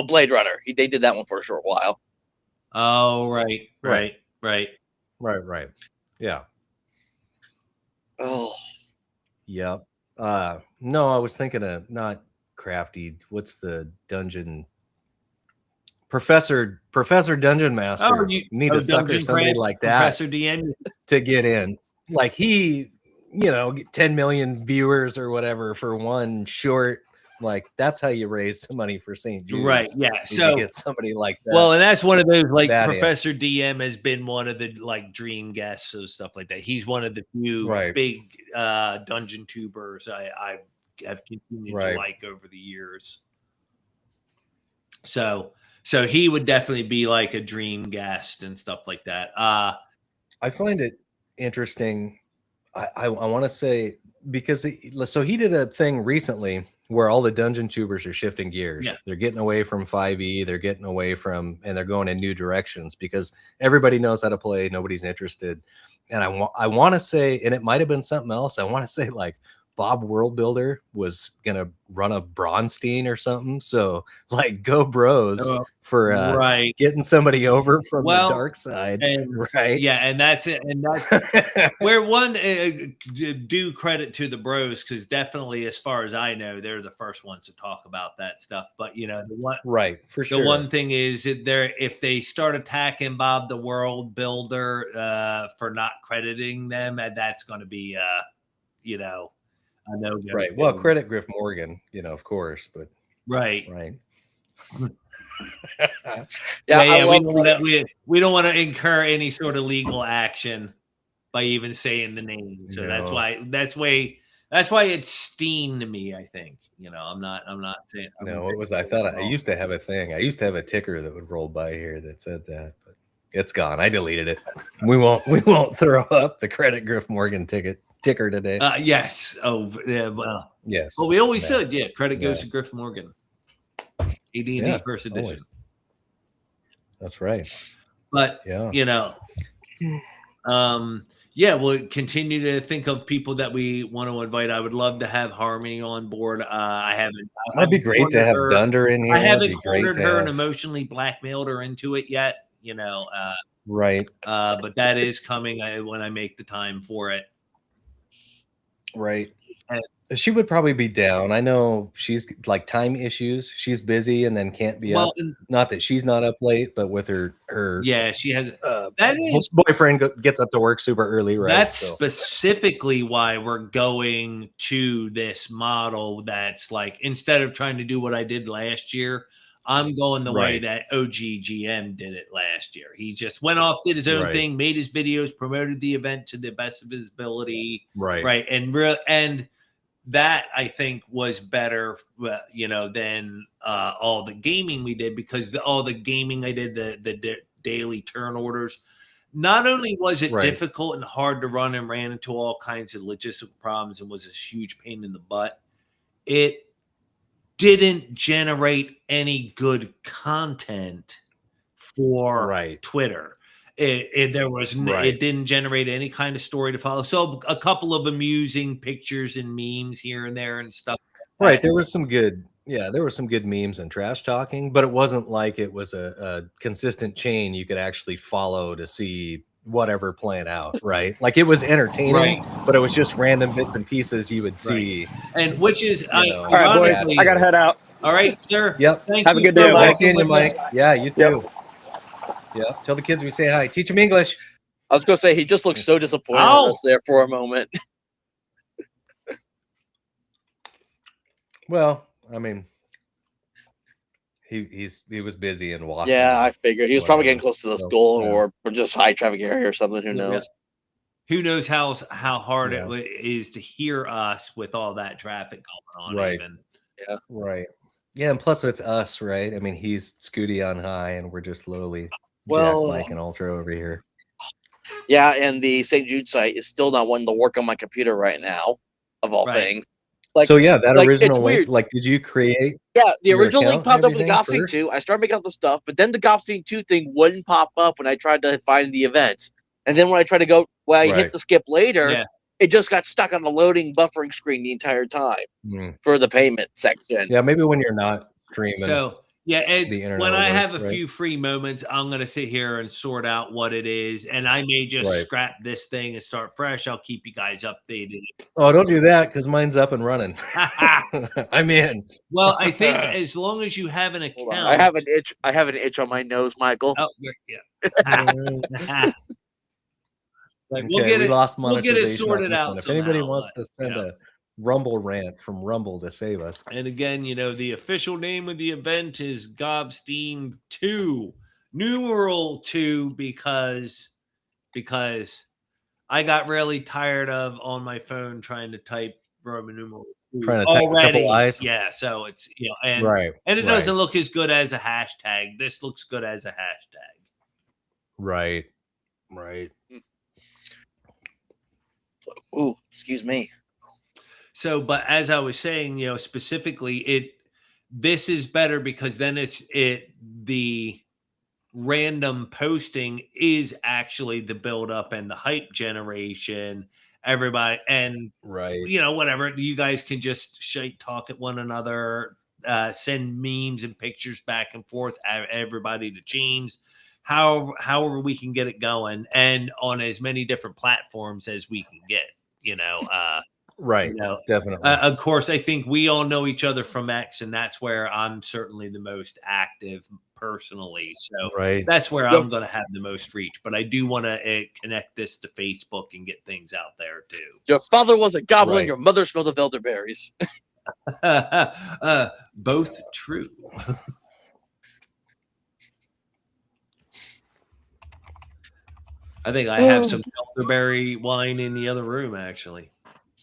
Blade Runner. They did that one for a short while. Oh, right. Yeah. Oh. Yep. No, I was thinking of not Crafty. What's the dungeon? Professor Dungeon Master. Oh, you need to sucker somebody like that. Professor DM to get in. Like he, 10 million viewers or whatever for one short. Like that's how you raise some money for St. Jude. Right. Yeah. So get somebody like that. Well, and that's one of those Professor DM has been one of the dream guests and stuff like that. He's one of the few big dungeon tubers I have continued to like over the years. So he would definitely be like a dream guest and stuff like that. I find it interesting. I want to say because he did a thing recently where all the dungeon tubers are shifting gears. Yeah. They're getting away from 5e. They're getting away from, and they're going in new directions because everybody knows how to play. Nobody's interested. And I want to say, and it might've been something else. I want to say like Bob World Builder was going to run a Bronstein or something. So like go bros for getting somebody over from the dark side. And, yeah. And that's it. And that's where one due credit to the bros. Cause definitely as far as I know, they're the first ones to talk about that stuff. But the one thing is if they start attacking Bob the World Builder for not crediting them, and that's going to be, I know. Right. Well, credit Griff Morgan, of course, but right. Yeah, we don't want to incur any sort of legal action by even saying the name. So that's why it's Steen to me. I think I'm not saying. I used to have a thing. I used to have a ticker that would roll by here that said that, but it's gone. I deleted it. We won't throw up the credit Griff Morgan ticker today. Yes. Oh yeah. Well. Yes. Well, we always said credit goes to Griff Morgan. AD&D first edition. Always. That's right. But we'll continue to think of people that we want to invite. I would love to have Harmony on board. It'd be great to have Dunder in here. I haven't cornered her and emotionally blackmailed her into it yet. Right. But that is coming when I make the time for it. Right. She would probably be down. I know she's like time issues. She's busy and then can't be up. Not that she's not up late, but with her she has that is boyfriend gets up to work super early, right? That's specifically why we're going to this model. That's like, instead of trying to do what I did last year, I'm going the way that OGGM did it last year. He just went off, did his own thing, made his videos, promoted the event to the best of his ability. Right. And that, I think, was better, than all the gaming we did, because all the gaming I did, the daily turn orders, not only was it difficult and hard to run and ran into all kinds of logistical problems and was a huge pain in the butt, it didn't generate any good content for Twitter. It didn't generate any kind of story to follow. So a couple of amusing pictures and memes here and there and stuff. Right. There was some good memes and trash talking, but it wasn't like it was a consistent chain you could actually follow to see whatever playing out. Right. Like, it was entertaining, but it was just random bits and pieces you would see. And which is, all right, boys, I got to head out. All right, sir. Yep. Have a good day. Nice seeing you, Mike. Yeah, you too. Yeah, tell the kids we say hi. Teach them English. I was going to say, he just looks so disappointed in us there for a moment. Well, I mean, he was busy and walking. Yeah, I figured he was probably getting close to the school or just high traffic area or something. Who knows? Who knows how hard it is to hear us with all that traffic going on. Right. Even. Yeah. Right. Yeah, and plus it's us, right? I mean, he's Scooty on high, and we're just lowly Jack, Mike, and Ultra over here. Yeah, and the St. Jude site is still not wanting to work on my computer right now, of all things. Like, so yeah, that original link, like, did you create? Yeah, the original link popped up with the Gobstein 2. I started making up the stuff, but then the Gobstein 2 thing wouldn't pop up when I tried to find the events. And then when I tried to go, I hit the skip later, it just got stuck on the loading buffering screen the entire time for the payment section. Yeah, maybe when you're not streaming. So when I have a few free moments, I'm going to sit here and sort out what it is. And I may just scrap this thing and start fresh. I'll keep you guys updated. Oh, don't do that, because mine's up and running. I'm in. Well, I think as long as you have an account. I have an itch on my nose, Michael. Oh, yeah. Like, we lost monetization. We'll get it sorted out. If anybody wants to send a Rumble rant from Rumble to save us. And again, the official name of the event is Gobstein 2, numeral 2, because I got really tired of on my phone trying to type Roman numeral 2 trying to type a couple eyes. Yeah, so it's and it doesn't look as good as a hashtag. This looks good as a hashtag. Right. Ooh, excuse me. So, but as I was saying, specifically, this is better because then the random posting is actually the build up and the hype generation. Everybody and whatever, you guys can just shite talk at one another, send memes and pictures back and forth, everybody to chains. However we can get it going, and on as many different platforms as we can get, Right. You know, definitely. Of course, I think we all know each other from X, and that's where I'm certainly the most active personally. So that's where I'm going to have the most reach. But I do want to connect this to Facebook and get things out there too. Your father was a goblin. Your mother smelled of elderberries. Both true. I think I have some elderberry wine in the other room, actually.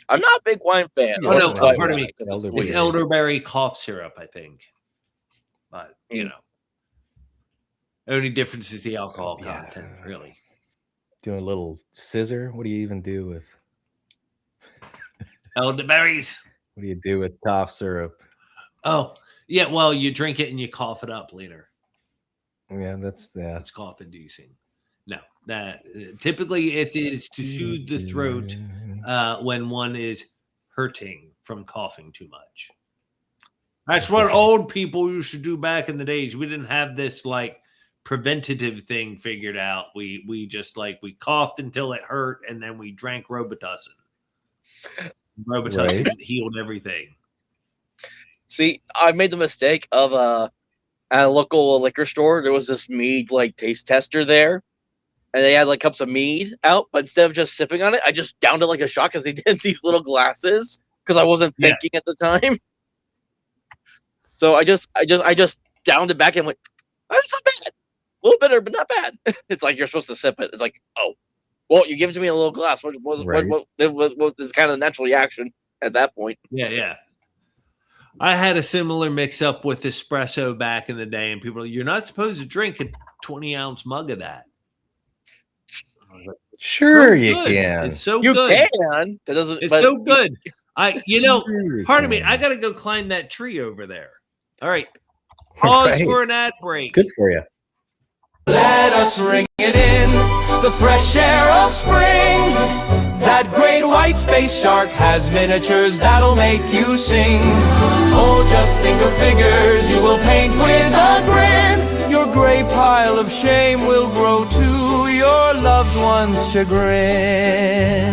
I'm not a big wine fan. Oh, no, pardon me. It's elderberry cough syrup, I think. But, you know, only difference is the alcohol content, really. Doing a little scissor. What do you even do with elderberries? What do you do with cough syrup? Oh, yeah. Well, you drink it and you cough it up later. Yeah, that's It's cough inducing. No, that typically it is to soothe the throat when one is hurting from coughing too much. That's what old people used to do back in the days. We didn't have this like preventative thing figured out. We just we coughed until it hurt, and then we drank Robitussin. Robitussin healed everything. See, I made the mistake of at a local liquor store. There was this mead taste tester there, and they had cups of mead out. But instead of just sipping on it, I just downed it like a shot because they did these little glasses because I wasn't thinking at the time. So I just downed it back and went, oh, that's not bad. A little bitter, but not bad. It's like you're supposed to sip it. It's like, oh, well, you give it to me in a little glass. What was kind of the natural reaction at that point? Yeah. I had a similar mix-up with espresso back in the day, and people are like, you're not supposed to drink a 20-ounce mug of that. Sure, you can. It's so you good. You can. That doesn't. It's so good. Pardon me. I got to go climb that tree over there. All right. Pause for an ad break. Good for you. Let us ring it in the fresh air of spring. That great white space shark has miniatures that'll make you sing. Oh, just think of figures you will paint with a grin. Your gray pile of shame will grow to your loved one's chagrin.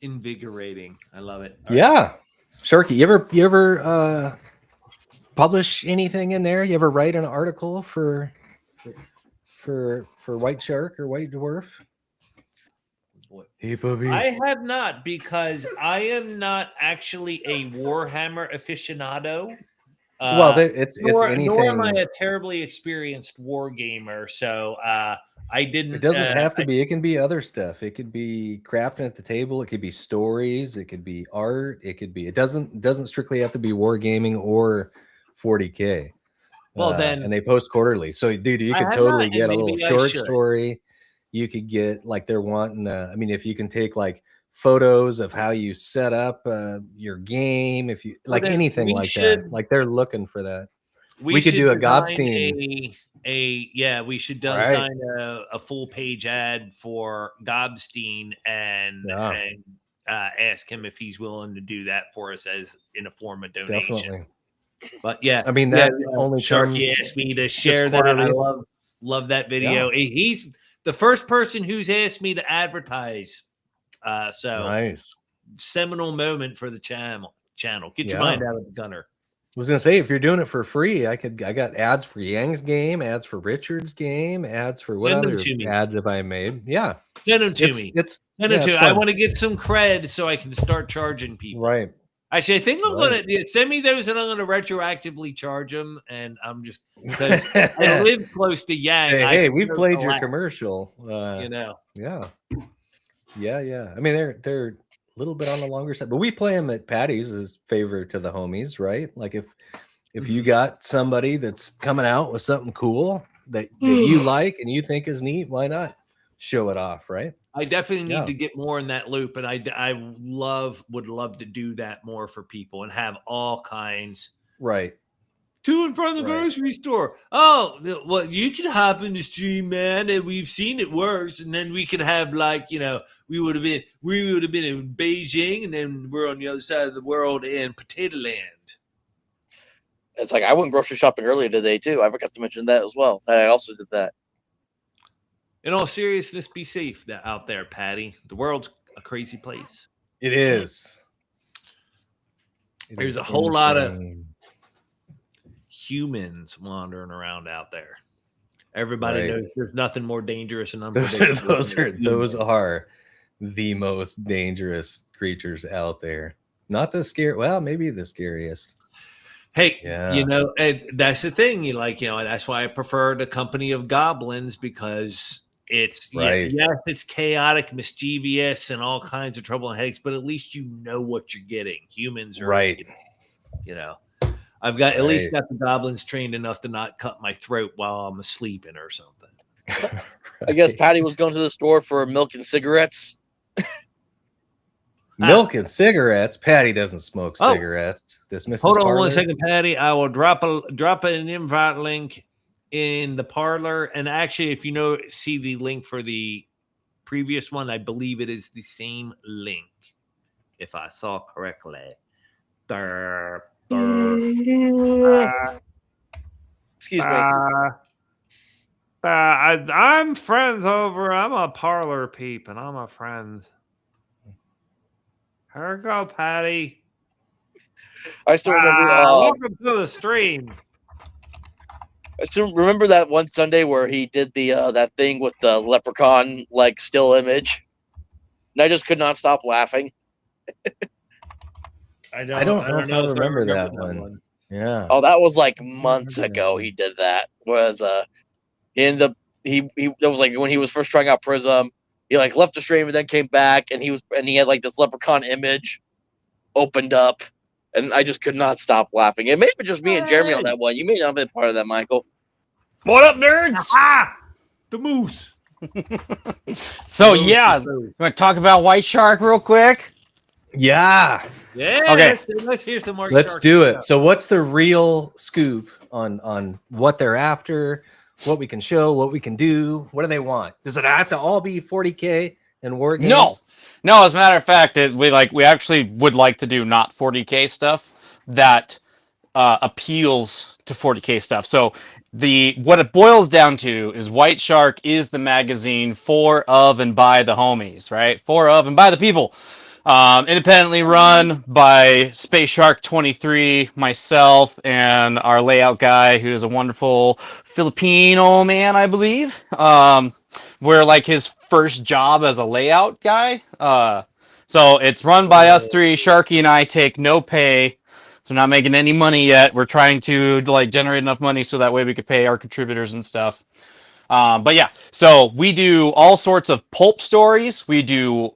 Invigorating. I love it. All right. Sharky, you ever publish anything in there? You ever write an article for White Shark or White Dwarf? Hey, Bobby. I have not, because I am not actually a Warhammer aficionado. It's anything. Nor am I a terribly experienced war gamer, so I didn't. It doesn't have to be. It can be other stuff. It could be crafting at the table. It could be stories. It could be art. It could be. It doesn't strictly have to be wargaming or 40K. Well, then, and they post quarterly. So, dude, you could totally get a little short story. You could get they're wanting. If you can take photos of how you set up your game, if you anything that, they're looking for that. We could do a Gobstein. We should design a full page ad for Gobstein and ask him if he's willing to do that for us as in a form of donation. Definitely. But only Sharky asked me to share that. I love that video. Yeah. He's the first person who's asked me to advertise. So nice. Seminal moment for the channel. Get your mind out of the gunner. I was gonna say, if you're doing it for free, I got ads for Yang's game, ads for Richard's game, ads for what other ads have I made? Yeah. Send them to me. Send them to me. I want to get some cred so I can start charging people. Right. Actually, I think I'm gonna send me those, and I'm gonna retroactively charge them. And I'm just because I live close to Yang. Hey, we've played your commercial. Yeah. I mean, they're a little bit on the longer side, but we play them at Patty's as favor to the homies, right? Like if you got somebody that's coming out with something cool that you like and you think is neat, why not show it off, right? I definitely need to get more in that loop, and I would love to do that more for people and have all kinds. Right. Two in front of the grocery store. Oh, well, you could hop in the stream, man, and we've seen it works. And then we could have we would have been in Beijing, and then we're on the other side of the world in Potato Land. It's like I went grocery shopping earlier today too. I forgot to mention that as well. I also did that. In all seriousness, be safe out there, Patty. The world's a crazy place. It is. There's a whole lot of humans wandering around out there. Everybody knows there's nothing more dangerous and unpredictable. Those are the most dangerous creatures out there. Not the scary. Well, maybe the scariest. Hey, that's the thing. That's why I prefer the company of goblins, because it's it's chaotic, mischievous, and all kinds of trouble and headaches. But at least you know what you're getting. Humans are I've got at least got the goblins trained enough to not cut my throat while I'm sleeping or something. I guess Patty was going to the store for milk and cigarettes. Milk and cigarettes. Patty doesn't smoke cigarettes. Hold on 1 second, Patty. I will drop an invite link in the parlor. And actually, if you see the link for the previous one, I believe it is the same link, if I saw correctly. Excuse me. I'm friends over. I'm a parlor peep, and I'm a friend. Here we go, Patty. I still remember. Welcome to the stream. I still remember that one Sunday where he did the that thing with the leprechaun still image, and I just could not stop laughing. I don't know if I remember that one. Yeah. Oh, that was months ago. He did that. He ended up that was when he was first trying out Prism. He left the stream and then came back, and he had this leprechaun image opened up, and I just could not stop laughing. It may have been just me and Jeremy on that one. You may not have been part of that, Michael. What up, nerds? The moose. So you want to talk about White Shark real quick? Yeah. Yeah. Okay. Let's hear some more. Let's do it. So, what's the real scoop on what they're after? What we can show? What we can do? What do they want? Does it have to all be 40K and war games? No. As a matter of fact, we actually would like to do not 40K stuff that appeals to 40K stuff. So what it boils down to is White Shark is the magazine for, of, and by the homies, right? For, of, and by the people. Independently run by Space Shark 23, myself, and our layout guy, who is a wonderful Filipino man, I believe. We're his first job as a layout guy. So it's run by us three. Sharky and I take no pay. So we're not making any money yet. We're trying to generate enough money so that way we could pay our contributors and stuff. But yeah, so we do all sorts of pulp stories. We do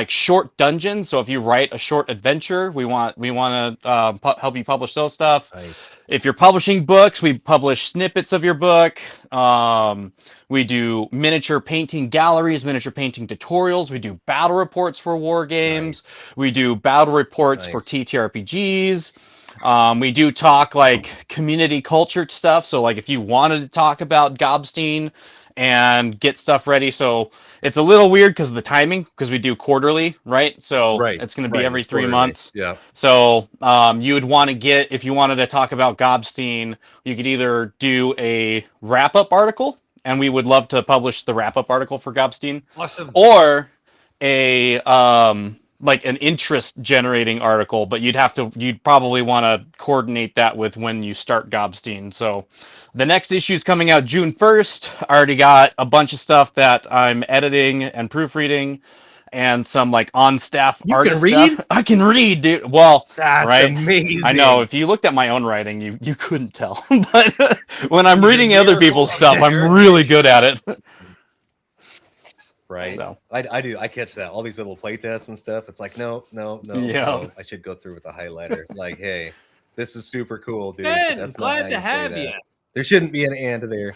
short dungeons. So if you write a short adventure, we want to help you publish those stuff. Nice. If you're publishing books, we publish snippets of your book. We do miniature painting galleries, miniature painting tutorials. We do battle reports for war games. Nice. We do battle reports for TTRPGs. We do talk community culture stuff. So if you wanted to talk about Gobstein and get stuff ready. So it's a little weird because of the timing, because we do quarterly, right? So it's going to be every 3 months. Yeah. So you would want to if you wanted to talk about Gobstein, you could either do a wrap-up article, and we would love to publish the wrap-up article for Gobstein. Awesome. Or a an interest-generating article, but you'd probably want to coordinate that with when you start Gobstein. So the next issue is coming out June 1st. I already got a bunch of stuff that I'm editing and proofreading, and some on-staff artist stuff. I can read, dude. Well, that's amazing. I know. If you looked at my own writing, you couldn't tell. But when I'm reading other people's stuff, I'm really good at it. Right. So. I do. I catch that. All these little play tests and stuff. It's no. I should go through with the highlighter. Hey, this is super cool, dude. That's glad to have you. There shouldn't be an and there.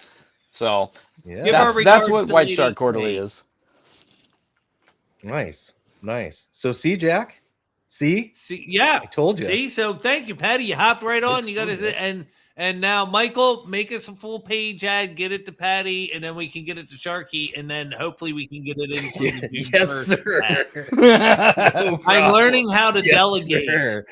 So that's what White Shark Quarterly is. Nice. So see, Jack? See? Yeah. I told you. See, so thank you, Patty. You hopped right on. You got to and now Michael, make us a full page ad, get it to Patty, and then we can get it to Sharky, and then hopefully we can get it into the yes, sir. No I'm learning how to delegate. Sir.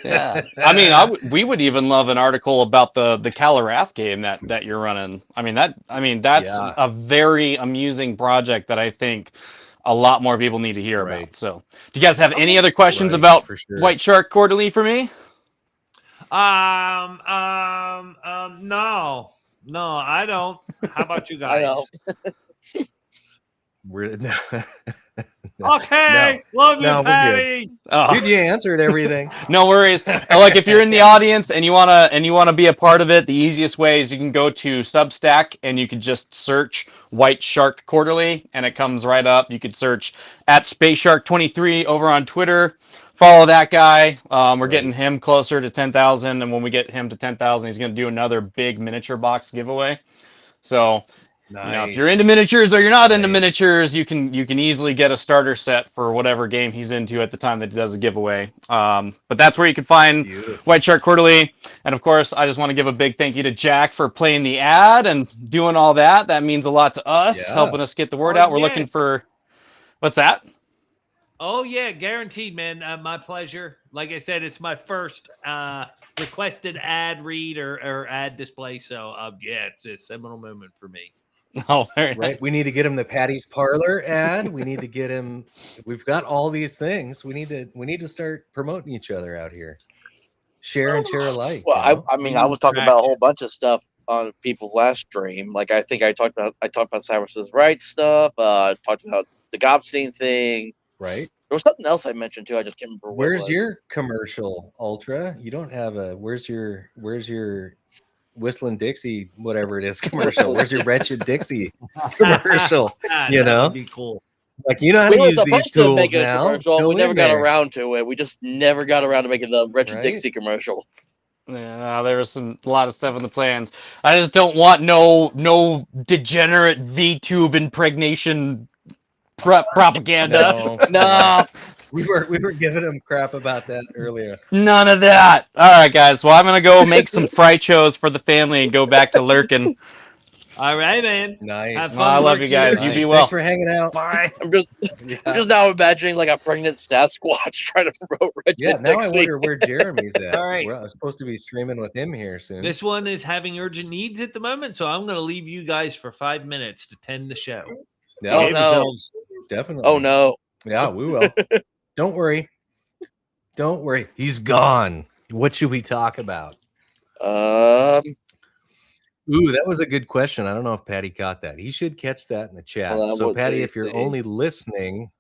Yeah, I mean, we would even love an article about the Calarath game that you're running. I mean that's a very amusing project that I think a lot more people need to hear about. So, do you guys have any other questions about White Shark Quarterly for me? No, I don't. How about you guys? I don't. We're okay. Love you, Patty. Dude, you answered everything. No worries. Like if you're in the audience and you wanna be a part of it, the easiest way is you can go to Substack and you can just search White Shark Quarterly and it comes right up. You could search at Space Shark 23 over on Twitter. Follow that guy. We're getting him closer to 10,000, and when we get him to 10,000, he's going to do another big miniature box giveaway. So, you know, if you're into miniatures or you're not into miniatures, you can easily get a starter set for whatever game he's into at the time that he does a giveaway. But that's where you can find White Shark Quarterly. And of course, I just want to give a big thank you to Jack for playing the ad and doing all that. That means a lot to us, helping us get the word out. We're looking for what's that? Oh yeah, guaranteed, man. My pleasure. Like I said, it's my first requested ad read or ad display. So yeah, it's a seminal moment for me. Oh, very nice. We need to get him the Patty's Parlor ad. We need to get him. We've got all these things. We need to start promoting each other out here. Share and share alike. Well, I mean, I was talking about a whole bunch of stuff on people's last stream. Like I think I talked about Cyrus's rights stuff. Talked about the Gobstein thing. Right. There was something else I mentioned too. I just can't remember what Where's your commercial, Ultra? You don't have a. Where's your Whistling Dixie, whatever it is, commercial? Where's your Wretched Dixie commercial? You know, that would be cool. Like, you know how to use these tools now. We never got around to it. We just never got around to making the Wretched Dixie commercial. Yeah, there was a lot of stuff in the plans. I just don't want no degenerate V-tube impregnation propaganda. No. We were giving him crap about that earlier. None of that. All right, guys. Well, I'm gonna go make some fry chos for the family and go back to lurking. All right, man. Nice. Have fun. I love you guys. You be well. Thanks for hanging out. Bye. I'm just now imagining like a pregnant Sasquatch trying to promote Wretched Dixie. Now I wonder where Jeremy's at. All right. I'm supposed to be streaming with him here soon. This one is having urgent needs at the moment, so I'm going to leave you guys for 5 minutes to tend the show. Yeah, oh no. Definitely. Oh no. Yeah, we will. Don't worry. Don't worry. He's gone. What should we talk about? Ooh, that was a good question. I don't know if Patty caught that. He should catch that in the chat. So, Patty, if you're only listening,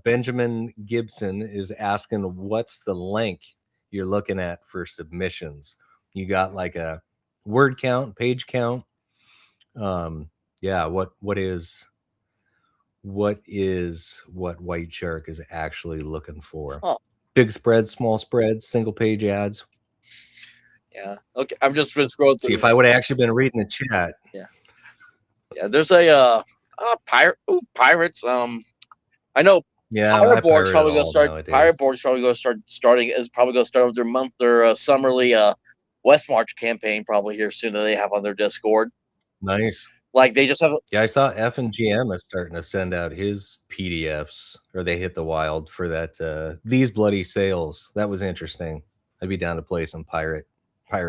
Benjamin Gibson is asking what's the length you're looking at for submissions. You got like a word count, page count. Yeah, what White Shark is actually looking for? Big spreads, small spreads, single page ads. Yeah. Okay. I'm just going to scroll through. See, if I would have actually been reading the chat. Yeah. Yeah. There's a pirates. I know. Yeah. Pirate Borg's probably going to start. Pirate Borg's probably going to start starting. Is probably going to start with their summerly West March campaign probably here soon. That they have on their Discord. Nice. Like they just have. Yeah, I saw F and GM is starting to send out his PDFs, or they hit the wild for that. These bloody sales. That was interesting. I'd be down to play some pirate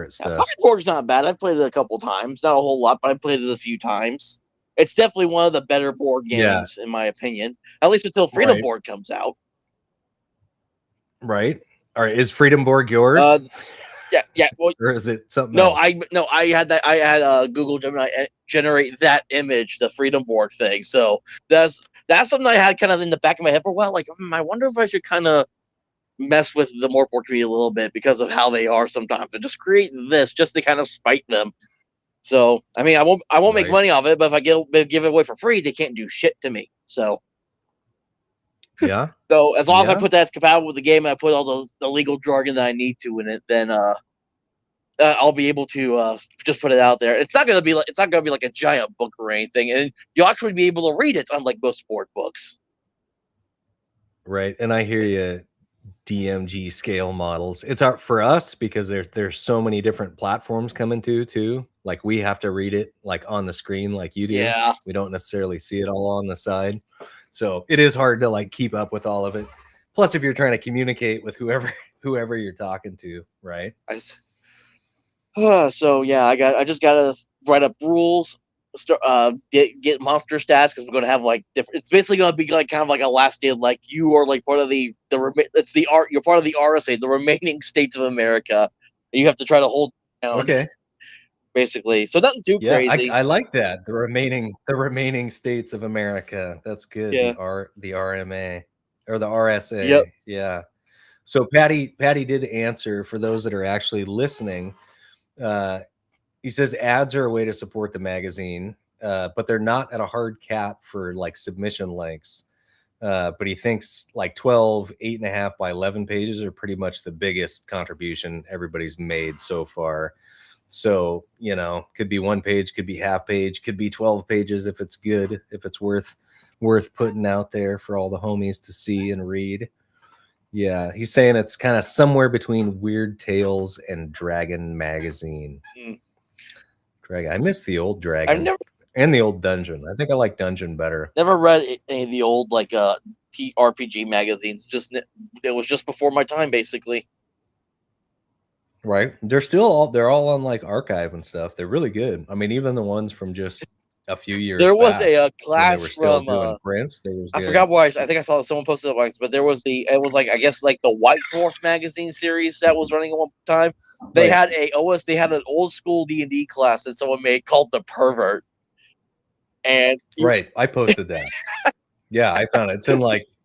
stuff. Pirate Borg's not bad. I've played it a couple times, not a whole lot, but I played it a few times. It's definitely one of the better board games, in my opinion. At least until Freedom Borg comes out. Right. All right. Is Freedom Borg yours? Yeah. Well, or is it something else? I had that. I had Google Gemini generate that image, the Freedom Borg thing. So that's something I had kind of in the back of my head for a while. Like, I wonder if I should kind of mess with the Morpborg community a little bit because of how they are sometimes, and just create this just to kind of spite them. So I mean, I won't make money off it, but if I give it away for free, they can't do shit to me. So yeah. So as long as I put that's compatible with the game, and I put all the legal jargon that I need to in it, then I'll be able to just put it out there. It's not gonna be like a giant book or anything, and you'll actually be able to read it, unlike most sport books. Right, and I hear you. DMG scale models. It's art for us because there's so many different platforms coming too. Like we have to read it like on the screen like you do. Yeah. We don't necessarily see it all on the side. So it is hard to like keep up with all of it. Plus, if you're trying to communicate with whoever you're talking to, right? So yeah, I just gotta write up rules, get monster stats because we're gonna have like different. It's basically gonna be like kind of like a last stand. Like you are like part of you're part of the RSA, the remaining states of America. And you have to try to hold down. Okay. Basically, so nothing too crazy. I like that. The remaining states of America. That's good. Yeah. The RMA or the RSA. Yep. Yeah. So Patty did answer for those that are actually listening. He says ads are a way to support the magazine, but they're not at a hard cap for like submission lengths. But he thinks like 12, 8.5 by 11 pages are pretty much the biggest contribution everybody's made so far. So, could be 1 page, could be half page, could be 12 pages if it's good, if it's worth putting out there for all the homies to see and read. Yeah, he's saying it's kind of somewhere between Weird Tales and Dragon Magazine. Dragon. I miss the old Dragon. And the old Dungeon. I think I like Dungeon better. Never read any of the old like TTRPG magazines. It was just before my time, basically. Right. They're all on like archive and stuff. They're really good. I mean, even the ones from just a few years. There was back, a class from Prince. I forgot where I think I saw someone posted it once, but there was it was like I guess like the White Dwarf magazine series that was running at one time. They had an old school D&D class that someone made called The Pervert. And I posted that. Yeah, I found it.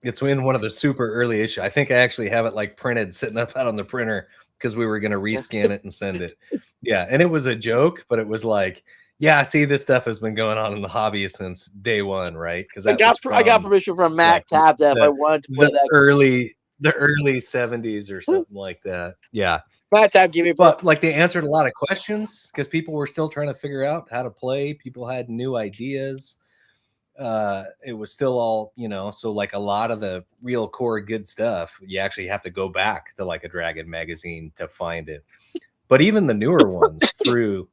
It's in one of the super early issues. I think I actually have it like printed sitting up out on the printer because we were going to rescan it and send it. Yeah, and it was a joke, but it was like, yeah, see, this stuff has been going on in the hobby since day one, right? Because I got permission from Matt Tab that if I wanted to play that early 70s or something like that. Yeah. Matt Tab gave me, but like they answered a lot of questions because people were still trying to figure out how to play. People had new ideas. It was still all, so like a lot of the real core good stuff, you actually have to go back to like a Dragon magazine to find it. But even the newer ones through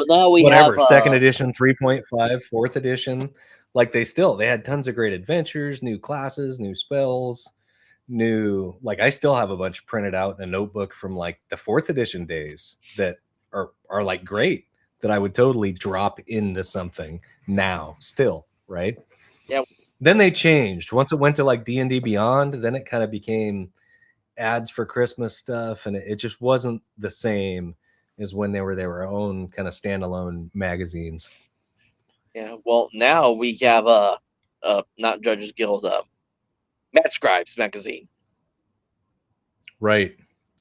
now we whatever, have second edition, 3.5, fourth edition, like they had tons of great adventures, new classes, new spells, like I still have a bunch printed out in a notebook from like the fourth edition days that are like great that I would totally drop into something now still. Right. Yeah. Then they changed once it went to like D&D Beyond. Then it kind of became ads for Christmas stuff, and it just wasn't the same as when they were their own kind of standalone magazines. Yeah. Well, now we have not Judges Guild, Matt Scribes magazine. Right.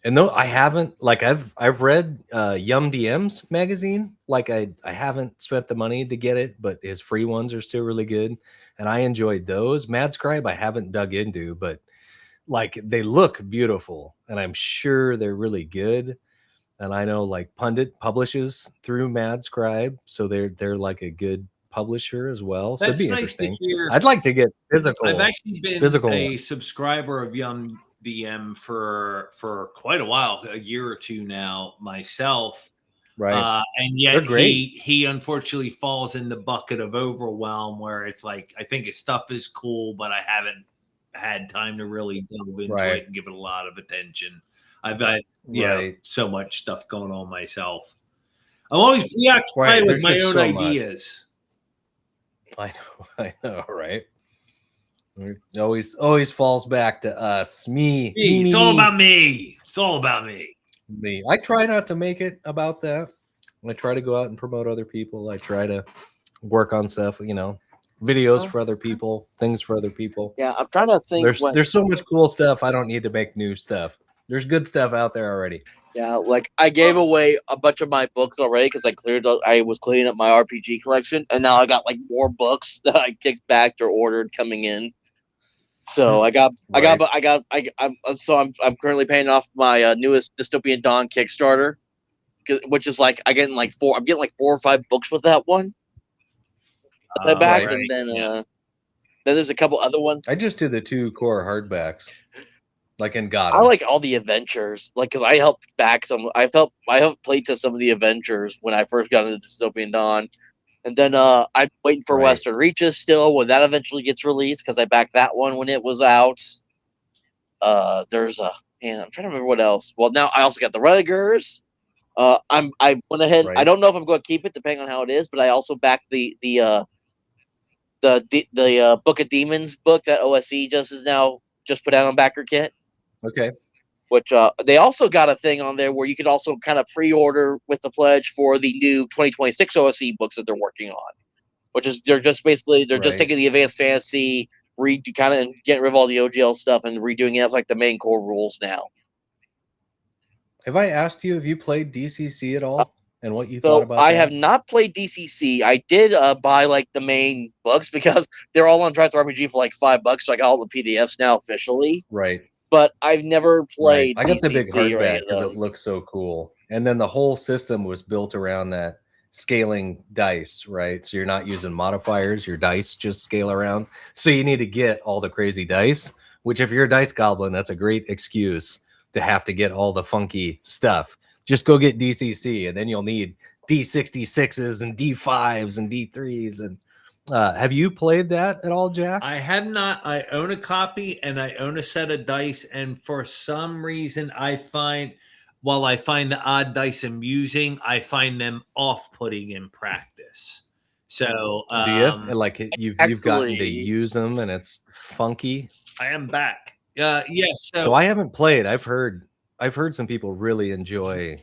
And though I haven't, like I've read Yum DM's magazine, like I haven't spent the money to get it, but his free ones are still really good, and I enjoyed those. Mad Scribe I haven't dug into, but like they look beautiful, and I'm sure they're really good. And I know like Pundit publishes through Mad Scribe, so they're like a good publisher as well. So it'd be interesting. I'd like to get physical. I've actually been a subscriber of Yum DM for quite a while, a year or two now myself, right? And yet he unfortunately falls in the bucket of overwhelm, where it's like I think his stuff is cool, but I haven't had time to really delve into it and give it a lot of attention. I've had so much stuff going on myself. I'm always preoccupied with my own ideas. I know, right? It always falls back to us. Me. It's all about me. It's all about me. Me. I try not to make it about that. I try to go out and promote other people. I try to work on stuff, videos for other people, things for other people. Yeah, I'm trying to think. There's so much cool stuff. I don't need to make new stuff. There's good stuff out there already. Yeah, like I gave away a bunch of my books already because I was cleaning up my RPG collection, and now I got like more books that I kicked back or ordered coming in. So I'm currently paying off my newest Dystopian Dawn Kickstarter, which is like I'm getting like 4 or 5 books with that one. Back, and then there's a couple other ones. I just did the 2 core hardbacks, like in God. I like all the adventures, like because I helped back some. I helped playtest some of the adventures when I first got into Dystopian Dawn. And then I'm waiting for Western Reaches still when that eventually gets released because I backed that one when it was out. there's a man. I'm trying to remember what else. Well, now I also got the Renegers. I went ahead. Right. I don't know if I'm going to keep it, depending on how it is. But I also backed the Book of Demons book that OSE just put out on backer kit. Okay. Which they also got a thing on there where you could also kind of pre-order with the pledge for the new 2026 OSE books that they're working on. Which is they're just taking the Advanced Fantasy, kind of getting rid of all the OGL stuff and redoing it as like the main core rules now. Have I asked you if you played DCC at all and what you thought about I that? have not played DCC. I did buy like the main books because they're all on TTRPG for like $5, so I got all the PDFs now officially. Right. But I've never played. Right. I got DCC the big hardback because it looks so cool, and then the whole system was built around that scaling dice, right? So you're not using modifiers; your dice just scale around. So you need to get all the crazy dice. Which, if you're a dice goblin, that's a great excuse to have to get all the funky stuff. Just go get DCC, and then you'll need D66s and D5s and D3s. And have you played that at all, Jack? I have not. I own a copy and I own a set of dice. And for some reason, while I find the odd dice amusing, I find them off-putting in practice. So, do you like you've gotten to use them and it's funky? I am back. Yes. So I haven't played. I've heard some people really enjoy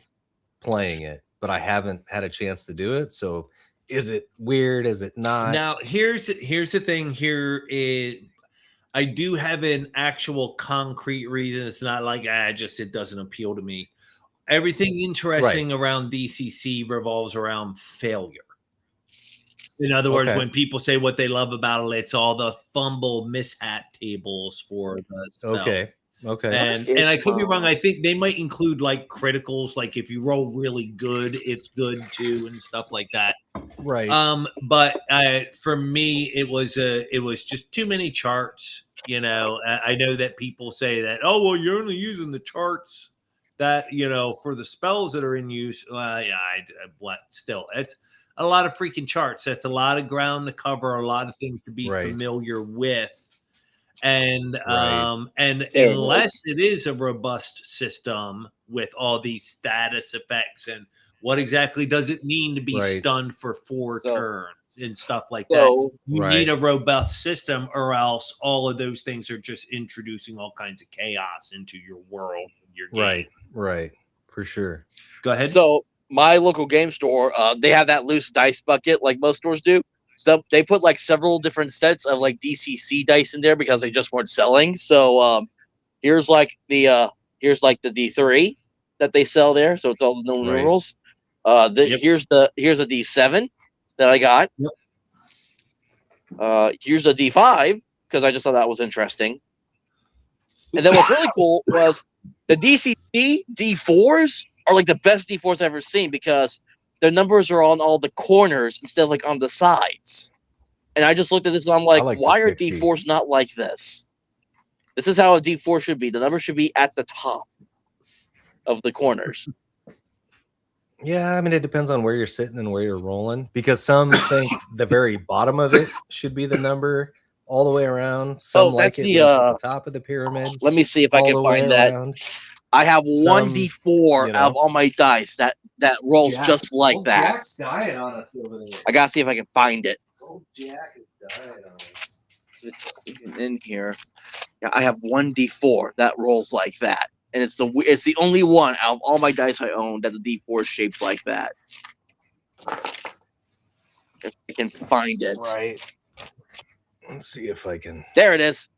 playing it, but I haven't had a chance to do it. So is it weird? Is it not? Now here's the thing. I do have an actual concrete reason. It's not like it doesn't appeal to me. Everything interesting around DCC revolves around failure. In other words, when people say what they love about it, it's all the fumble mishap tables for the spells. Okay. And I could be wrong. I think they might include like criticals, like if you roll really good, it's good too, and stuff like that. Right. But for me, it was just too many charts. You know, I know that people say that, oh well, you're only using the charts that for the spells that are in use. Still, it's a lot of freaking charts. That's a lot of ground to cover, a lot of things to be familiar with. And unless it is a robust system with all these status effects and what exactly does it mean to be stunned for 4 turns and stuff like that, you need a robust system, or else all of those things are just introducing all kinds of chaos into your world, your game. Right, for sure. Go ahead. So my local game store, they have that loose dice bucket like most stores do. So they put like several different sets of like DCC dice in there because they just weren't selling. So here's like the D3 that they sell there. So it's all the known numerals. Here's a D7 that I got. Here's a D5 because I just thought that was interesting. And then what's really cool was the DCC D4s are like the best D4s I've ever seen because their numbers are on all the corners instead of like on the sides. And I just looked at this and I'm like why are D4s not like this? This is how a D4 should be. The number should be at the top of the corners. Yeah, I mean, it depends on where you're sitting and where you're rolling because some think the very bottom of it should be the number all the way around. Some that's at the top of the pyramid. Let me see if I can find that. I have one D4 out of all my dice that rolls just like that. Jack's dying on us over there. I gotta see if I can find it. Oh, Jack is dying on us. It's in here. Yeah, I have one D4 that rolls like that, and it's the only one out of all my dice I own that the D4 is shaped like that. If I can find it. Right. Let's see if I can. There it is.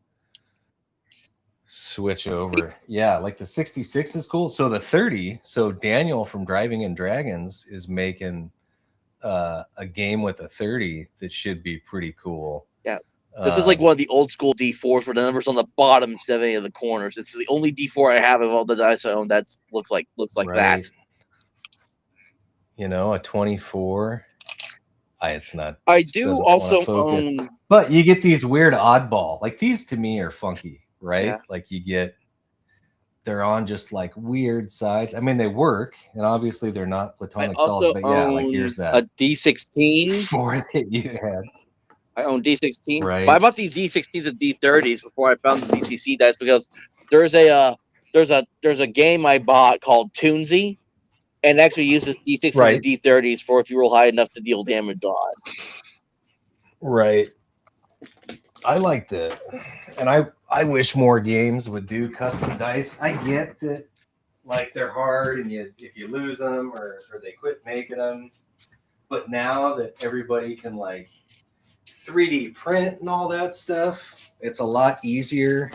Switch over. Yeah, like the 66 is cool. So the 30, so Daniel from Driving and Dragons is making a game with a 30 that should be pretty cool. Yeah. This is like one of the old school D4s where the numbers on the bottom instead of any of the corners. It's the only D4 I have of all the dice I own that looks like that. You know, a 24. It's not. I do also own, but you get these weird oddball. Like these to me are funky. Right? Yeah. Like they're on just like weird sides. I mean, they work, and obviously they're not platonic solids. But yeah, like here's that a D16 4 that you had. I own D16s. Right. But I bought these D16s and D30s before I found the DCC dice because there's a game I bought called Toonsy, and actually uses D16s and D30s for if you roll high enough to deal damage on. Right. I like that, and I wish more games would do custom dice. I get that, like, they're hard, and if you lose them or they quit making them. But now that everybody can like 3D print and all that stuff, it's a lot easier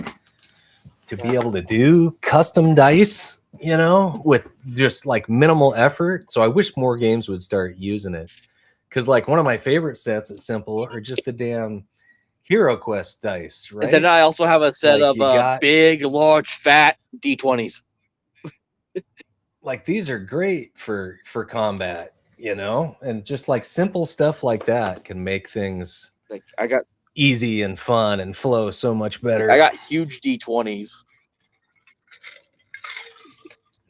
to be able to do custom dice, you know, with just like minimal effort. So I wish more games would start using it. Because like one of my favorite sets at Simple are just the damn Hero Quest dice, right? And then I also have a set of big, large, fat D20s. Like these are great for combat, you know, and just like simple stuff like that can make things like I got easy and fun and flow so much better. I got huge D20s.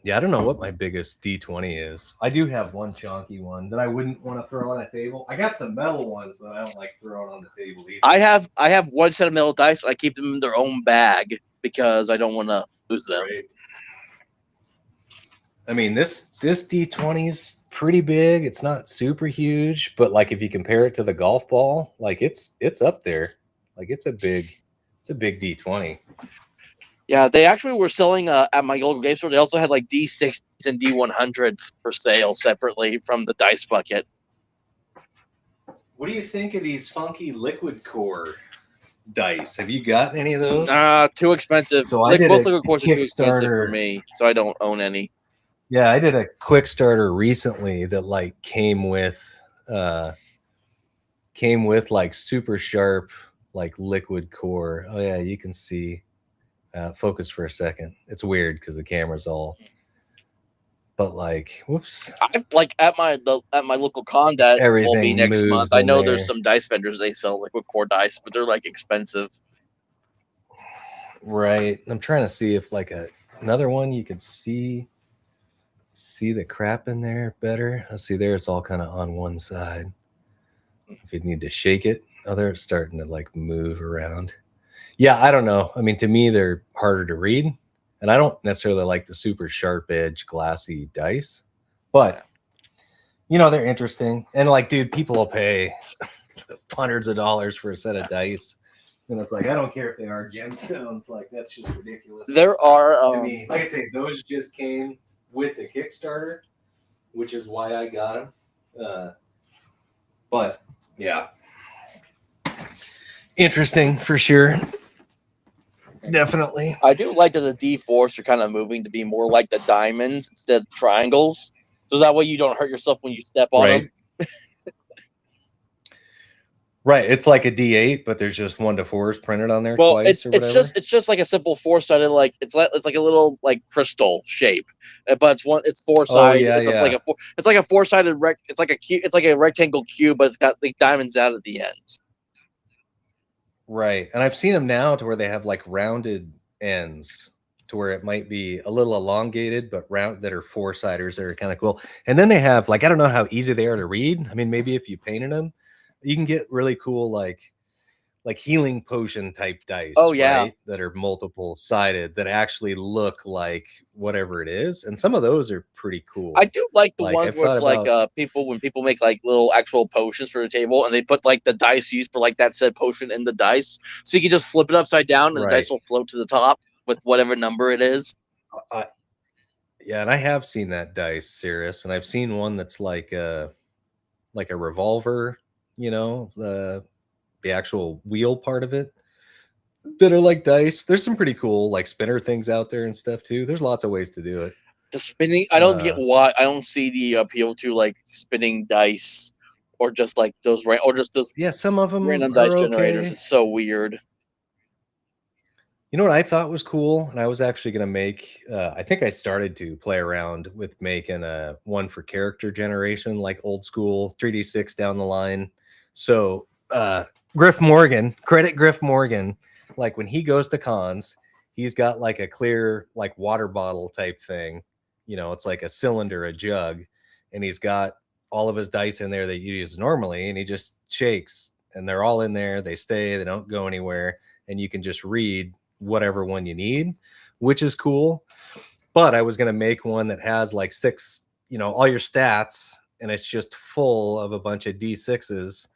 Yeah, I don't know what my biggest D20 is. I do have one chunky one that I wouldn't want to throw on a table. I got some metal ones that I don't like throwing on the table either. I have one set of metal dice. I keep them in their own bag because I don't want to lose them. Right. I mean, this D20 is pretty big. It's not super huge, but like if you compare it to the golf ball, like it's up there. Like it's a big D20. Yeah, they actually were selling at my local game store. They also had like D60s and D100s for sale separately from the dice bucket. What do you think of these funky liquid core dice? Have you gotten any of those? Too expensive. So I did most liquid cores are too expensive for me, so I don't own any. Yeah, I did a quick starter recently that like came with like super sharp like liquid core. Oh yeah, you can see. Focus for a second. It's weird because the camera's all. But like, whoops! I like at my local con that will be next month. I know there's some dice vendors they sell liquid core dice, but they're like expensive. Right. I'm trying to see if like another one you could see the crap in there better. Let's see. There, it's all kind of on one side. If you need to shake it, oh, they're starting to like move around. Yeah, I don't know. I mean, to me, they're harder to read, and I don't necessarily like the super sharp edge, glassy dice, but you know, they're interesting. And like, dude, people will pay hundreds of dollars for a set of dice, and it's like I don't care if they are gemstones. Like that's just ridiculous. There are, to me, like I say, those just came with the Kickstarter, which is why I got them. But yeah, interesting for sure. Definitely. I do like that the D4s are kind of moving to be more like the diamonds instead of triangles. So that way you don't hurt yourself when you step on them. Right. It's like a D8, but there's just 1 to 4s printed on there twice or whatever. It's just like a simple 4-sided, like it's like a little like crystal shape. But it's 4-sided. It's like a 4-sided it's like a rectangle cube, but it's got like diamonds out at the ends. Right. And I've seen them now to where they have like rounded ends to where it might be a little elongated, but round that are 4-siders that are kind of cool. And then they have like, I don't know how easy they are to read. I mean, maybe if you painted them, you can get really cool, like healing potion type dice. Oh yeah. Right? That are multiple sided that actually look like whatever it is. And some of those are pretty cool. I do like the ones where it's like when people make like little actual potions for the table and they put like the dice used for like that said potion in the dice. So you can just flip it upside down and the dice will float to the top with whatever number it is. Yeah, and I have seen that dice, Cirrus, and I've seen one that's like a revolver, you know, the actual wheel part of it that are like dice. There's some pretty cool like spinner things out there and stuff too. There's lots of ways to do it. The spinning, I don't get why. I don't see the appeal to like spinning dice or just like those some of them random dice generators. It's so weird. You know what I thought was cool, and I was actually going to make. I think I started to play around with making a one for character generation, like old school 3D6 down the line. So Griff Morgan, like when he goes to cons, he's got like a clear like water bottle type thing. You know, it's like a cylinder, a jug, and he's got all of his dice in there that you use normally, and he just shakes and they're all in there. They stay, they don't go anywhere, and you can just read whatever one you need, which is cool. But I was going to make one that has like 6, all your stats, and it's just full of a bunch of D6s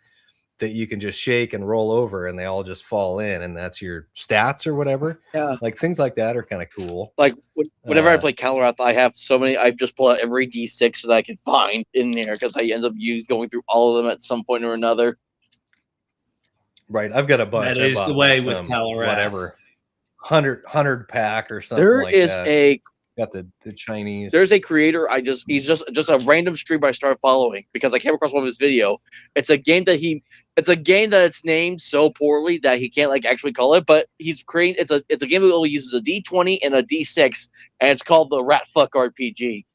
that you can just shake and roll over, and they all just fall in, and that's your stats or whatever. Yeah, like things like that are kind of cool. Like whenever I play Calorath, I have so many. I just pull out every D6 that I can find in there because I end up going through all of them at some point or another. Right, I've got a bunch. That is the way with Calorath. Whatever, 100 pack or something. There like is that. Got the Chinese. There's a creator. He's just a random streamer I started following because I came across one of his video. It's a game that it's named so poorly that he can't like actually call it. But he's creating. It's a game that only uses a D20 and a D6, and it's called the Rat Fuck RPG.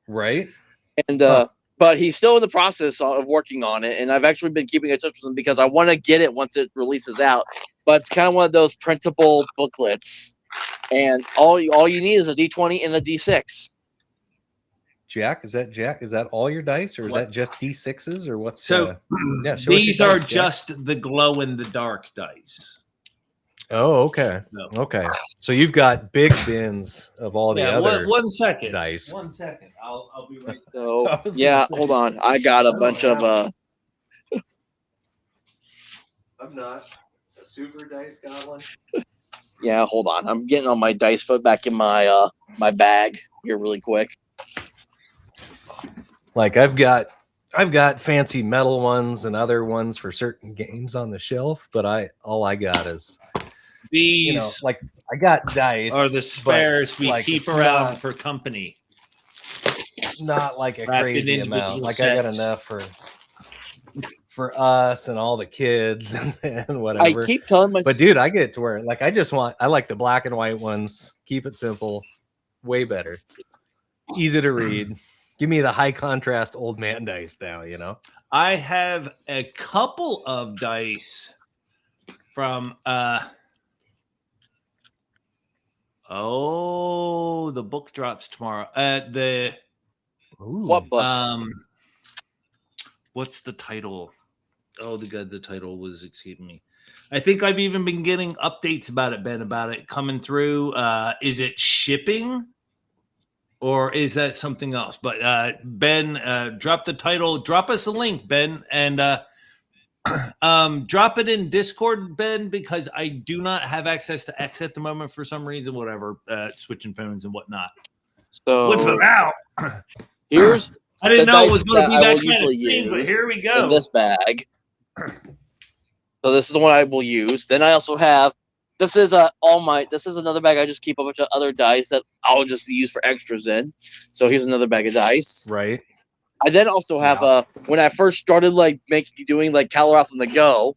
Right. And but he's still in the process of working on it, and I've actually been keeping in touch with him because I want to get it once it releases out. But it's kind of one of those printable booklets. And all you need is a D20 and a D6. Jack, is that all your dice, or is that just D6s, or what's these are just the glow in the dark dice. Oh, okay. No. Okay. So you've got big bins of all the other one second dice. 1 second. I'll be right there. So hold on. I got a bunch of I'm not a super dice goblin. Yeah, hold on. I'm getting all my dice put back in my my bag here really quick. Like I've got fancy metal ones and other ones for certain games on the shelf, but all I got is these. Like I got dice are the spares we keep around for company. Not like a crazy amount. Like I got enough for us and all the kids and whatever. I keep telling myself, but dude, I get to where like I like the black and white ones. Keep it simple, way better, easy to read. Give me the high contrast old man dice now. I have a couple of dice from the book drops tomorrow. What book? What's the title? Oh, the title was escaping me. I think I've even been getting updates about it coming through. Is it shipping or is that something else? But Ben, drop the title. Drop us a link, Ben, and drop it in Discord, Ben, because I do not have access to X at the moment for some reason, whatever, switching phones and whatnot. So whip them out. Here's I didn't know it was going to be that kind of thing, but here we go. In this bag. So this is the one I will use. Then I also have this is another bag. I just keep a bunch of other dice that I'll just use for extras in. So here's another bag of dice. Right. I then also have when I first started doing Calorath on the go,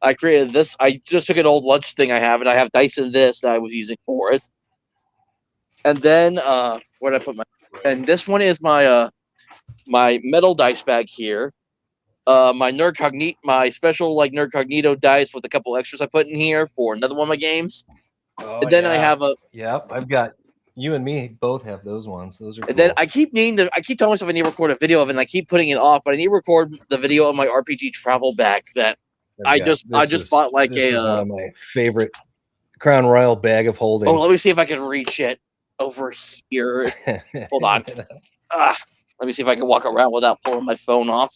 I created this. I just took an old lunch thing I have, and I have dice in this that I was using for it. And then where did I put my? And this one is my my metal dice bag here. My my special Nerd Cognito dice with a couple extras I put in here for another one of my games. Oh, and then I have I've got you and me both have those ones. Those are cool. And then I keep telling myself I need to record a video of it, and I keep putting it off, but I need to record the video of my RPG travel bag that I just bought one of my favorite Crown Royal bag of holding. Oh, let me see if I can reach it over here. Hold on. Let me see if I can walk around without pulling my phone off.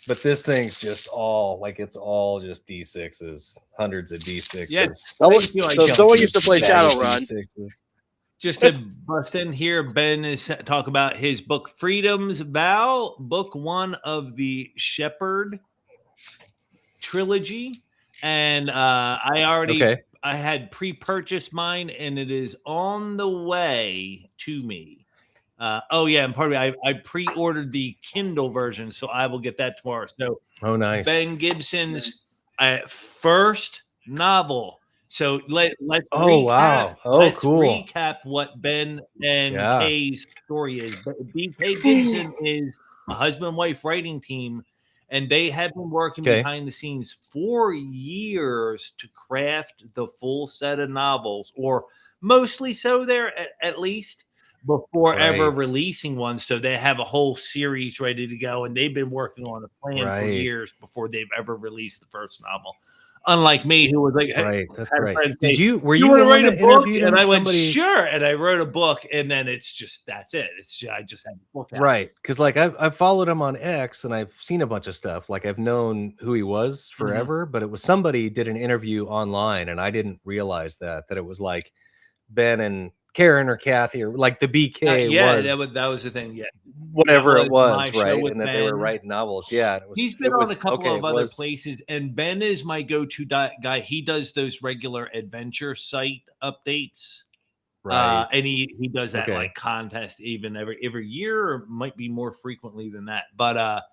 But this thing's just it's all just D6s, hundreds of D6s. Yes. Someone used to play Shadowrun. D6s. Just to bust in here, Ben is talk about his book Freedom's Vow, book 1 of the Shepherd trilogy. And I had pre-purchased mine, and it is on the way to me. And pardon me, I pre-ordered the Kindle version, so I will get that tomorrow. So, nice. Ben Gibson's first novel. So let's cool. recap what Ben and Kay's story is. Kay Gibson is a husband-wife writing team, and they have been working behind the scenes for years to craft the full set of novels, or mostly so there at least. before ever releasing one. So they have a whole series ready to go, and they've been working on a plan for years before they've ever released the first novel. Unlike me, who was like, right, that's right. Were you want to write a book? And I went, sure. And I wrote a book, and then it's just, that's it. It's just, I just had a book out. Right. Because like I've followed him on X and I've seen a bunch of stuff. Like I've known who he was forever, but it was somebody did an interview online and I didn't realize that it was like Ben and Karen or Kathy or like the BK that was the thing. Yeah. Whatever it was, right? And that they were writing novels. Yeah. He's been on a couple of other places, and Ben is my go-to guy. He does those regular adventure site updates. Right. And he does that like contest even every year, or might be more frequently than that. But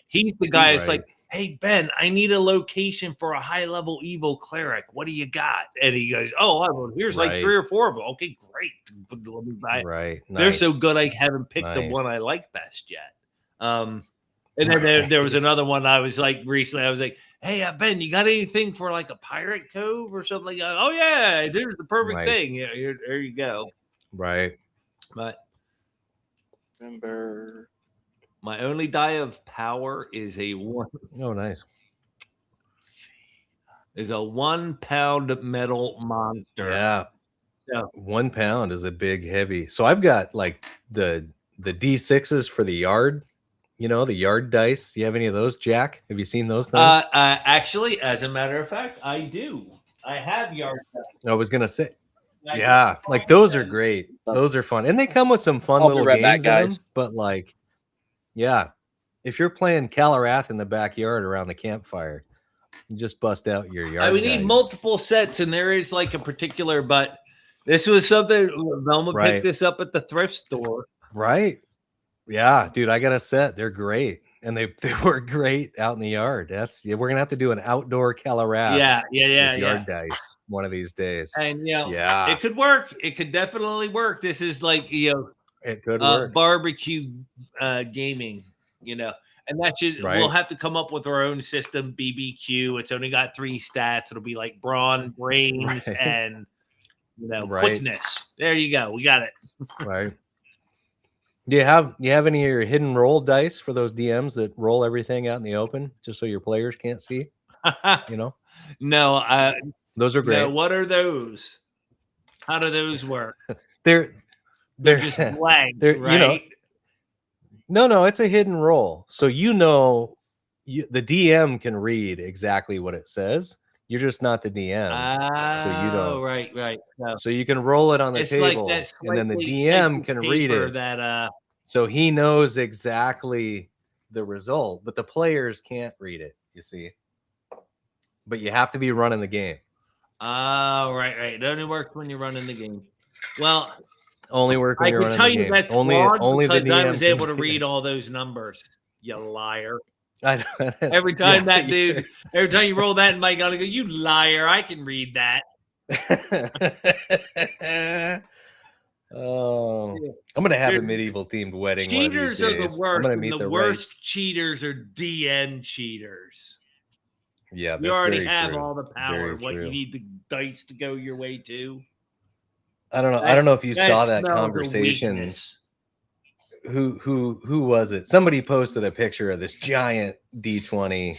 he's the guy that's like, hey, Ben, I need a location for a high-level evil cleric. What do you got? And he goes, oh, here's like 3 or 4 of them. Okay, great. Right. They're so good I haven't picked the one I like best yet. And then there was another one I was like recently. I was like, hey, Ben, you got anything for like a pirate cove or something like that? Oh, yeah, there's the perfect thing. Yeah, there you go. Right. But remember, my only die of power is a one. Oh, nice. Is a 1 pound metal monster. Yeah. 1 pound is a big heavy. So I've got like the D6s for the yard. You know, the yard dice. You have any of those, Jack? Have you seen those things? Actually, as a matter of fact, I do. I have yard dice. I was gonna say, yeah, like those are great. Those are fun, and they come with some fun little games in them. But like, yeah, if you're playing Calarath in the backyard around the campfire, you just bust out your yard. We need multiple sets, and there is like a particular. But this was something Velma picked this up at the thrift store. Right. Yeah, dude, I got a set. They're great. And they were great out in the yard. We're gonna have to do an outdoor Calarath. Yard dice one of these days. And it could work. It could definitely work. This is like it could work. Barbecue gaming, and that should we'll have to come up with our own system. BBQ. It's only got 3 stats. It'll be like brawn, brains, and quickness. There you go. We got it. Right. Do you have any of your hidden roll dice for those DMs that roll everything out in the open just so your players can't see? No, those are great. No, what are those? How do those work? They're just blank, right? No, it's a hidden roll. So the DM can read exactly what it says. You're just not the DM, so you don't. Right. No. So you can roll it on the table, and then the DM can read it. So he knows exactly the result, but the players can't read it. You see, but you have to be running the game. Oh, right. It only works when you're running the game. Well, only work when you're running the game. I can tell you that's only because I was able to read all those numbers. You liar. Every time every time you roll that, and Mike, I go, you liar! I can read that. I'm gonna have a medieval themed wedding. Cheaters are the worst. The worst cheaters are DM cheaters. Yeah, you already have all the power. What you need the dice to go your way to. I don't know. I don't know if you saw that conversation. Who was it? Somebody posted a picture of this giant D20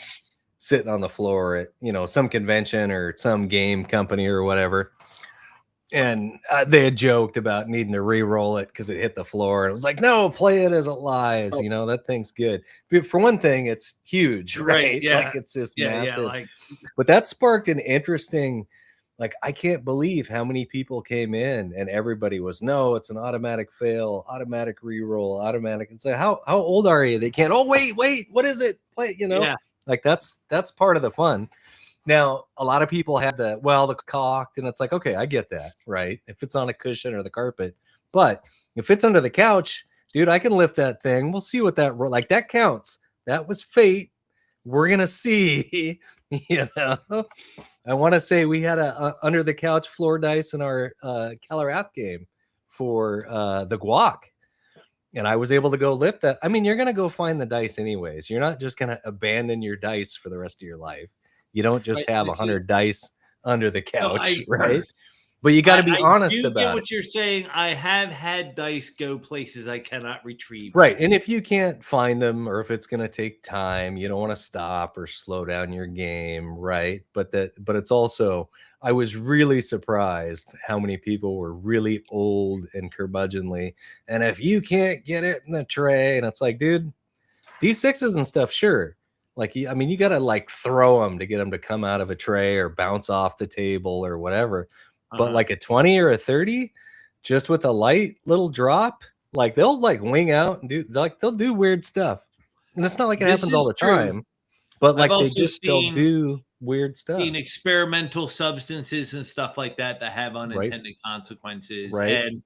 sitting on the floor at some convention or some game company or whatever, and they had joked about needing to re-roll it because it hit the floor, and it was like, no, play it as it lies. That thing's good. But for one thing, it's huge, right? Yeah, like it's just massive. But that sparked an interesting. Like, I can't believe how many people came in and everybody was, no, it's an automatic fail, automatic re-roll, automatic. And say, how old are you? They can't. Oh, wait, what is it? Play, like that's part of the fun. Now, a lot of people had the cocked, and it's like, okay, I get that, right? If it's on a cushion or the carpet, but if it's under the couch, dude, I can lift that thing. We'll see what that counts. That was fate. We're going to see, I want to say we had a under the couch floor dice in our Calarath game for the guac, and I was able to go lift that. I mean, you're gonna go find the dice anyways. You're not just gonna abandon your dice for the rest of your life. You don't just have 100 dice under the couch, right? But you got to be honest about it. I get what you're saying. I have had dice go places I cannot retrieve. Right. And if you can't find them, or if it's going to take time, you don't want to stop or slow down your game. Right. But it's also, I was really surprised how many people were really old and curmudgeonly. And if you can't get it in the tray, and it's like, dude, D6s and stuff, sure. Like, I mean, you got to like throw them to get them to come out of a tray or bounce off the table or whatever. But like a 20 or a 30, just with a light little drop, like they'll like wing out and they'll do weird stuff. And it's not like it happens all the time, but like they'll do weird stuff. Seen experimental substances and stuff like that have unintended consequences. And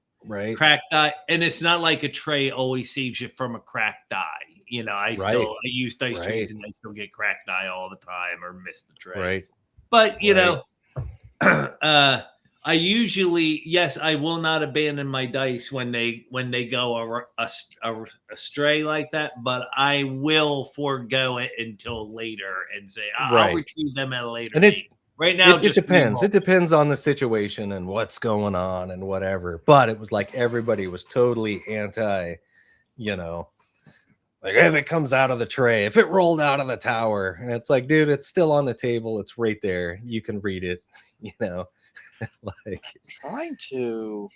cracked die. And it's not like a tray always saves you from a cracked die. You know, I use dice trays and I still get cracked die all the time or miss the tray. Right. But you know, I usually, yes, I will not abandon my dice when they go astray like that, but I will forego it until later and say I'll retrieve them at a later date. Right now, it depends. It depends on the situation and what's going on and whatever. But it was like everybody was totally anti, you know, like if it comes out of the tray, if it rolled out of the tower, and it's like, dude, it's still on the table. It's right there. You can read it, you know. Like trying to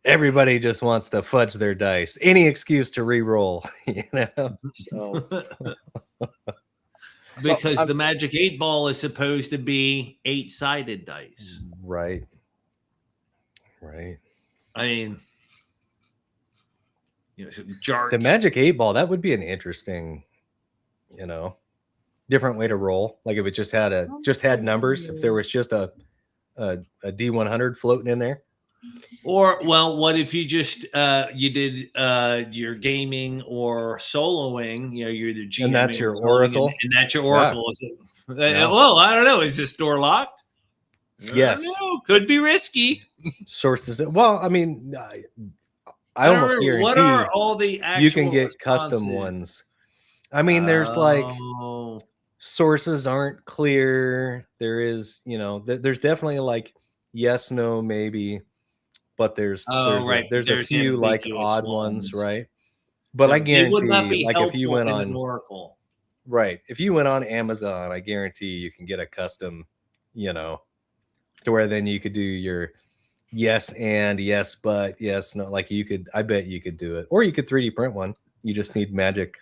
everybody just wants to fudge their dice, any excuse to re-roll, you know. Because the Magic 8 Ball is supposed to be 8-sided dice, right? I mean, you know, the Magic 8 Ball, that would be an interesting, you know, different way to roll. Like if it just had numbers, if there was just a D100 floating in there. Or, well, what if you just you did your gaming or soloing, you know, you're the GM and that's your oracle, and that's your oracle. Yeah. Well, I don't know. Is this door locked? Yes, could be risky. Sources. Well, I mean, I almost guarantee. What are all the actual you can get custom ones? I mean, there's like sources aren't clear. There is, you know, there's definitely like yes, no, maybe, but there's a few like odd ones, right? But so I guarantee, like if you went on Oracle, right, if you went on Amazon, I guarantee you can get a custom, you know, to where then you could do your yes and yes, but yes, no, like you could. I bet you could do it, or you could 3D print one. You just need magic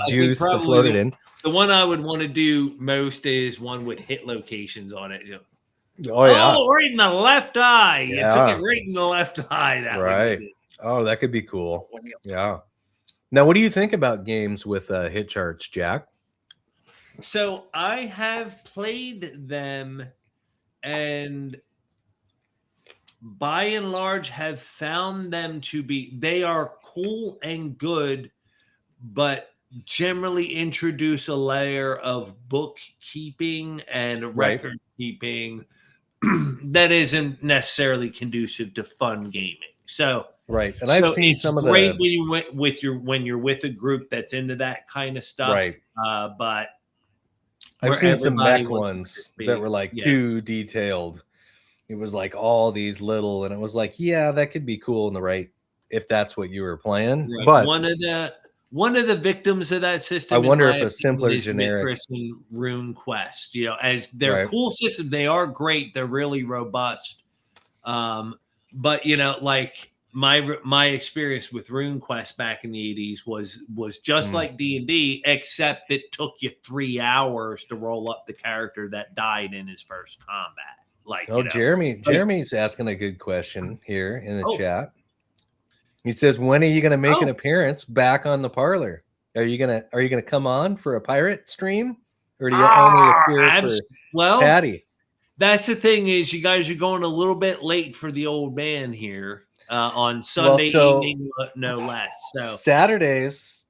juice to float it in. The one I would want to do most is one with hit locations on it. Oh yeah, right in the left eye. Yeah. You took it right in the left eye. That right. Oh, that could be cool. Yeah. Now, what do you think about games with hit charts, Jack? So I have played them, and by and large have found them to be, they are cool and good, but generally introduce a layer of bookkeeping and record keeping that isn't necessarily conducive to fun gaming. So right, and I've seen some of the great when you're with a group that's into that kind of stuff. Right, but I've seen some mech ones that were like too detailed. It was like all these little, and it was like, yeah, that could be cool in the right if that's what you were playing. Right. But one of the victims of that system, I wonder if a simpler generic Rune Quest, you know, as their cool system, they are great, they're really robust. But you know, like my experience with Rune Quest back in the 80s was just like D&D, except it took you 3 hours to roll up the character that died in his first combat. Like, you know, Jeremy's asking a good question here in the chat. He says, when are you going to make an appearance back on the parlor? Are you gonna come on for a pirate stream, or do you only appear for Patty? That's the thing, is you guys are going a little bit late for the old man here on Sunday evening, no less. So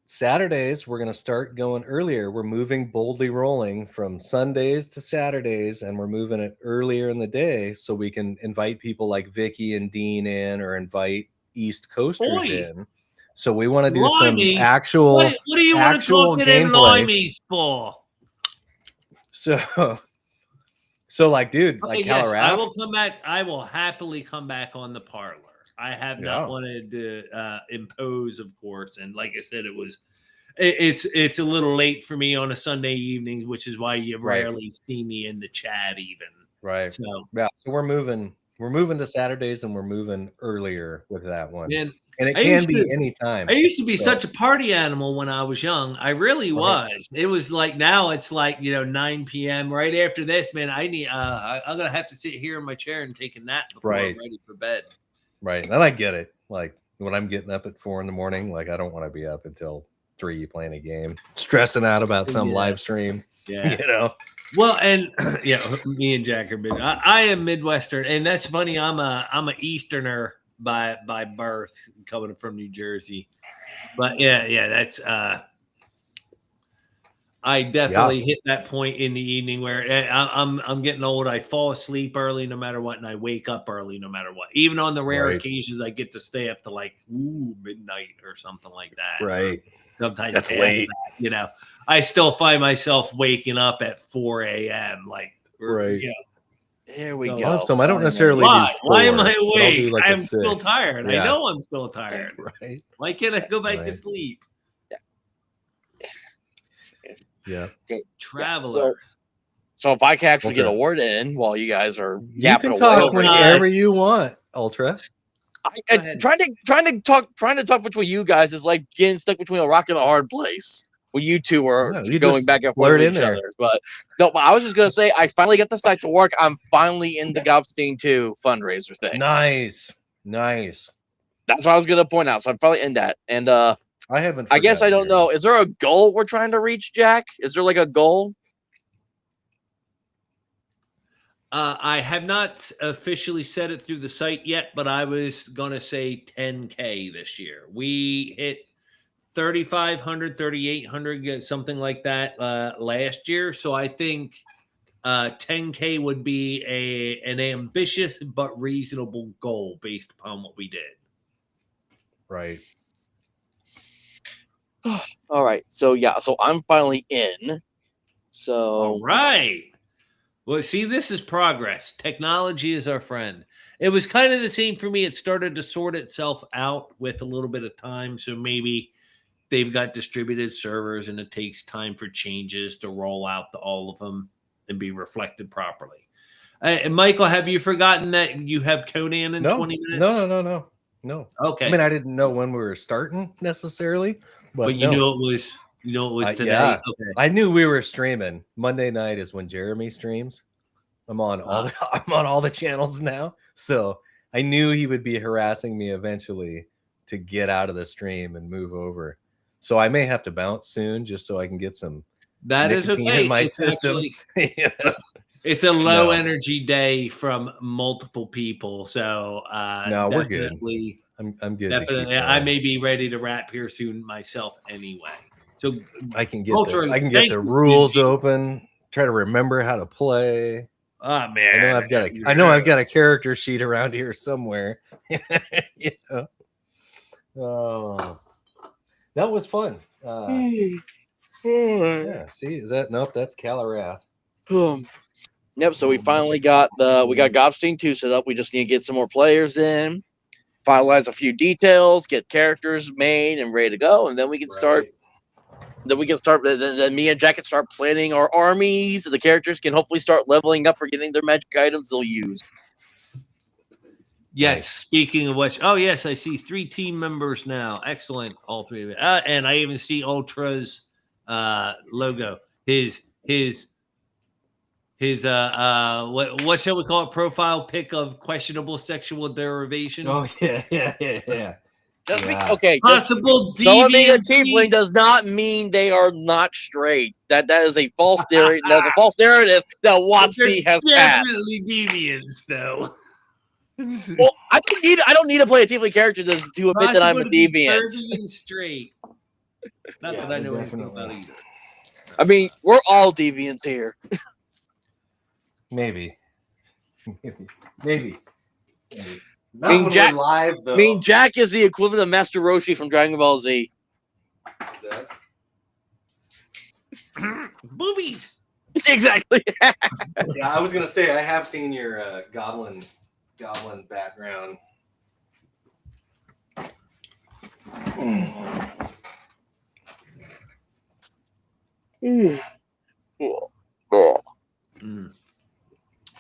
Saturdays we're going to start going earlier. We're moving Boldly Rolling from Sundays to Saturdays, and we're moving it earlier in the day so we can invite people like Vicky and Dean in, or invite East Coasters in. So we want to do some actual. What do you want to talk to them limeys for? So, like, dude, like yes, I will come back. I will happily come back on the parlor. I have not wanted to impose, of course, and like I said, it's a little late for me on a Sunday evening, which is why you rarely see me in the chat, even. Right. So we're moving to Saturdays, and we're moving earlier with that one. And it can be anytime. I used to be such a party animal when I was young. I really was. It was like now it's like 9 p.m. Right after this, man. I'm gonna have to sit here in my chair and take a nap before I'm ready for bed. Right, and I get it. Like when I'm getting up at 4 a.m, like I don't want to be up until 3 playing a game, stressing out about some live stream. Yeah, Well, and me and Jack are I am Midwestern, and that's funny. I'm a Easterner by birth, coming from New Jersey. But that's I definitely hit that point in the evening where I'm getting old. I fall asleep early no matter what, and I wake up early no matter what. Even on the rare occasions I get to stay up to like midnight or something like that. Right. Sometimes that's late. That, I still find myself waking up at 4 a.m. Like There we go. Awesome. I don't necessarily. Why am I awake? I'm still tired. I know I'm still tired. Right. Why can't I go back to sleep? Yeah. Okay. Traveler. So if I can actually get a word in while you guys are yapping, you can talk whenever you want, Ultra. Trying to talk between you guys is like getting stuck between a rock and a hard place. When you two are going back and forth with each other. But no, I was just gonna say I finally got the site to work. I'm finally in the Gobstein 2 fundraiser thing. Nice. That's what I was gonna point out. So I'm finally in that. And I guess I don't know. Is there a goal we're trying to reach, Jack? Is there like a goal? I have not officially said it through the site yet, but I was gonna say 10K this year. We hit 3,500, 3,800, something like that last year. So I think 10K would be an ambitious but reasonable goal based upon what we did. Right. All right. So so I'm finally in. So all right. Well, see, this is progress. Technology is our friend. It was kind of the same for me. It started to sort itself out with a little bit of time. So maybe they've got distributed servers and it takes time for changes to roll out to all of them and be reflected properly. And Michael, have you forgotten that you have Conan in 20 minutes? No. Okay. I mean, I didn't know when we were starting necessarily, but you knew it was today. Yeah. Okay. I knew we were streaming. Monday night is when Jeremy streams. I'm on all the channels now. So I knew he would be harassing me eventually to get out of the stream and move over. So I may have to bounce soon just so I can get some that is okay in my system. It's a low energy day from multiple people. So no, we're good. I'm good. Definitely. I may be ready to wrap here soon myself anyway. So I can get the rules open, try to remember how to play. Oh man. I know I've got a character sheet around here somewhere. Oh, that was fun. Yeah, see, is that that's Calarath. Yep, so we finally got Gobstein 2 set up. We just need to get some more players in, finalize a few details, get characters made and ready to go, and then we can start. Then me and Jack can start planning our armies, and the characters can hopefully start leveling up or getting their magic items they'll use. Yes, speaking of which, yes, I see 3 team members now. Excellent, all 3 of it. And I even see Ultra's logo. His what shall we call it? Profile pic of questionable sexual derivation. Oh yeah. Okay. Possible deviancy. Someone being a tiefling does not mean they are not straight. That is a false theory. That's a false narrative that WotC has definitely deviants, though. Well, I don't need to play a tiefling character to admit that I'm a deviant. Straight. Not that I know anything about either. I mean, we're all deviants here. Maybe. Jack is the equivalent of Master Roshi from Dragon Ball Z. Boobies. Exactly. Yeah, I was gonna say I have seen your goblin background.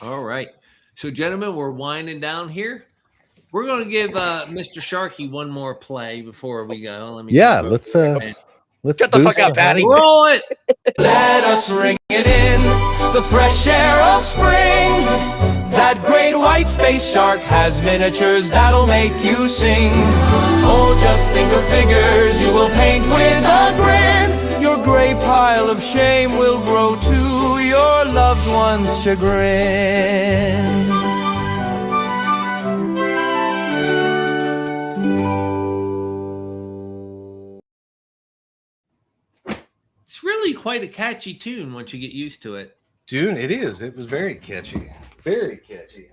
All right. So, gentlemen, we're winding down here. We're going to give Mr. Sharkey one more play before we go. Let's Shut the fuck up, Patty. Roll it. Let us ring it in, the fresh air of spring. That great white space shark has miniatures that'll make you sing. Oh, just think of figures you will paint with a grin. Your gray pile of shame will grow to your loved one's chagrin. It's really quite a catchy tune once you get used to it. Dude, it is. It was very catchy. Very catchy.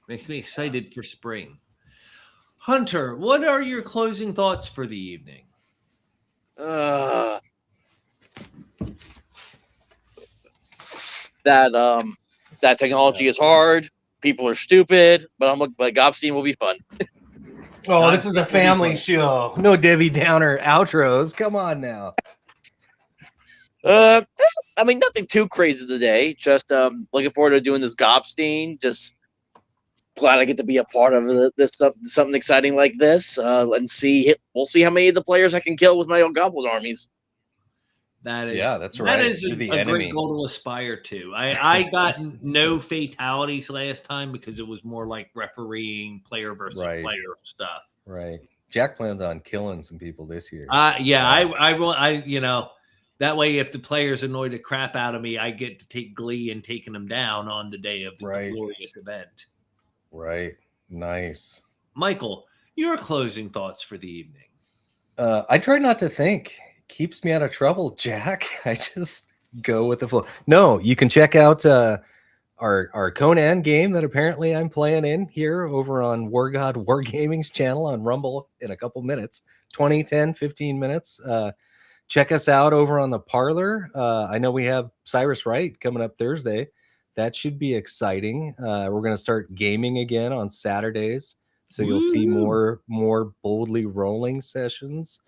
Makes me excited for spring. Hunter, what are your closing thoughts for the evening? That technology is hard. People are stupid, but Gobstein will be fun. Oh, this is a family show. No Debbie Downer outros. Come on now. I mean, nothing too crazy today. Just looking forward to doing this Gobstein. Just glad I get to be a part of this something exciting like this. And we'll see how many of the players I can kill with my own goblin armies. That is, that's right. That is a great goal to aspire to. I got no fatalities last time because it was more like refereeing player versus player stuff. Right. Jack plans on killing some people this year. I will. That way, if the players annoy the crap out of me, I get to take glee in taking them down on the day of the glorious event. Right. Nice. Michael, your closing thoughts for the evening. I try not to think. Keeps me out of trouble, Jack. I just go with the flow. No, you can check out our Conan game that apparently I'm playing in here over on War God Wargaming's channel on Rumble in a couple minutes. 20, 10, 15 minutes. Check us out over on the Parlor. I know we have Cyrus Wright coming up Thursday. That should be exciting. We're going to start gaming again on Saturdays. So you'll see more boldly rolling sessions.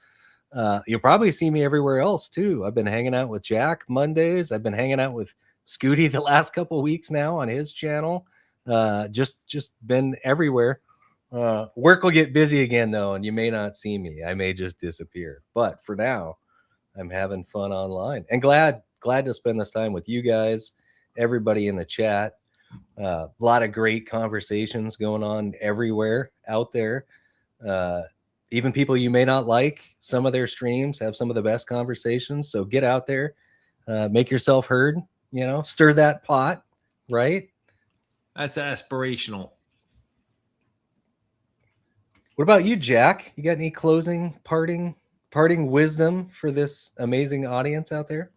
You'll probably see me everywhere else too. I've been hanging out with Jack Mondays. I've been hanging out with Scooty the last couple of weeks now on his channel. Just been everywhere. Work will get busy again though, and you may not see me. I may just disappear. But for now, I'm having fun online and glad to spend this time with you guys, everybody in the chat. A lot of great conversations going on everywhere out there. Even people you may not like, some of their streams have some of the best conversations. So get out there, make yourself heard, stir that pot, right? That's aspirational. What about you, Jack? You got any closing, parting wisdom for this amazing audience out there?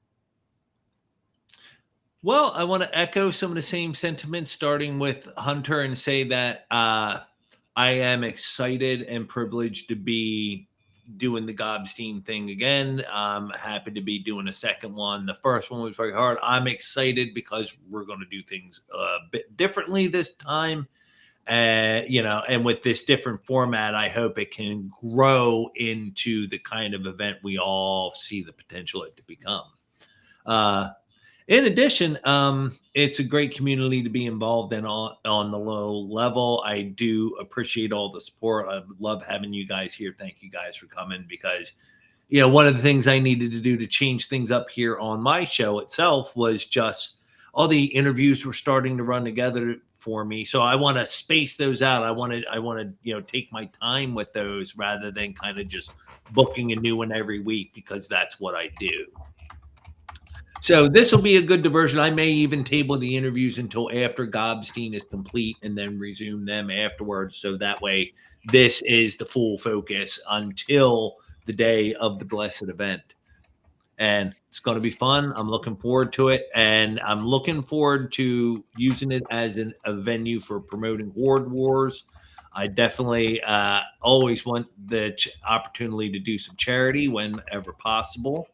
Well, I want to echo some of the same sentiments, starting with Hunter, and say that I am excited and privileged to be doing the Gobstein thing again. I'm happy to be doing a second one. The first one was very hard. I'm excited because we're going to do things a bit differently this time. And with this different format, I hope it can grow into the kind of event we all see the potential it to become. In addition, it's a great community to be involved in on the low level. I do appreciate all the support. I love having you guys here. Thank you guys for coming because, one of the things I needed to do to change things up here on my show itself was just all the interviews were starting to run together for me. So I want to space those out. I want to, take my time with those rather than kind of just booking a new one every week because that's what I do. So this will be a good diversion. I may even table the interviews until after Gobstein is complete and then resume them afterwards. So that way this is the full focus until the day of the blessed event. And it's going to be fun. I'm looking forward to it. And I'm looking forward to using it as a venue for promoting Horde Wars. I definitely always want the opportunity to do some charity whenever possible.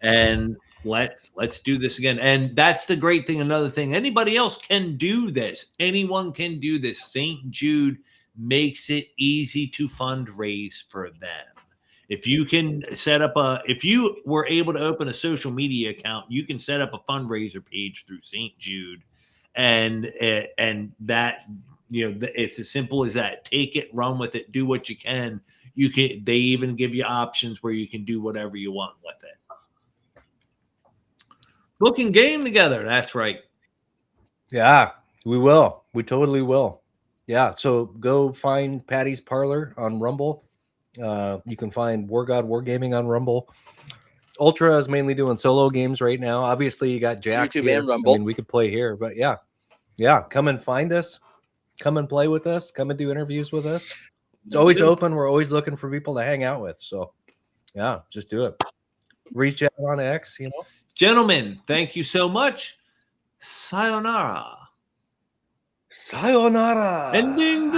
And let's do this again. And that's the great thing. Another thing, anybody else can do this. Anyone can do this. St. Jude makes it easy to fundraise for them. If you can set up if you were able to open a social media account, you can set up a fundraiser page through St. Jude, and that, it's as simple as that. Take it, run with it, do what you can. They even give you options where you can do whatever you want with it. Booking game together. That's right. Yeah, we will. We totally will. Yeah. So go find Patty's Parlor on Rumble. You can find War God Wargaming on Rumble. Ultra is mainly doing solo games right now. Obviously, you got Jax YouTube here. and Rumble. I mean, we could play here, but yeah. Come and find us. Come and play with us. Come and do interviews with us. It's always open. We're always looking for people to hang out with. So, yeah, just do it. Reach out on X. Gentlemen, thank you so much. Sayonara. Sayonara. Ending the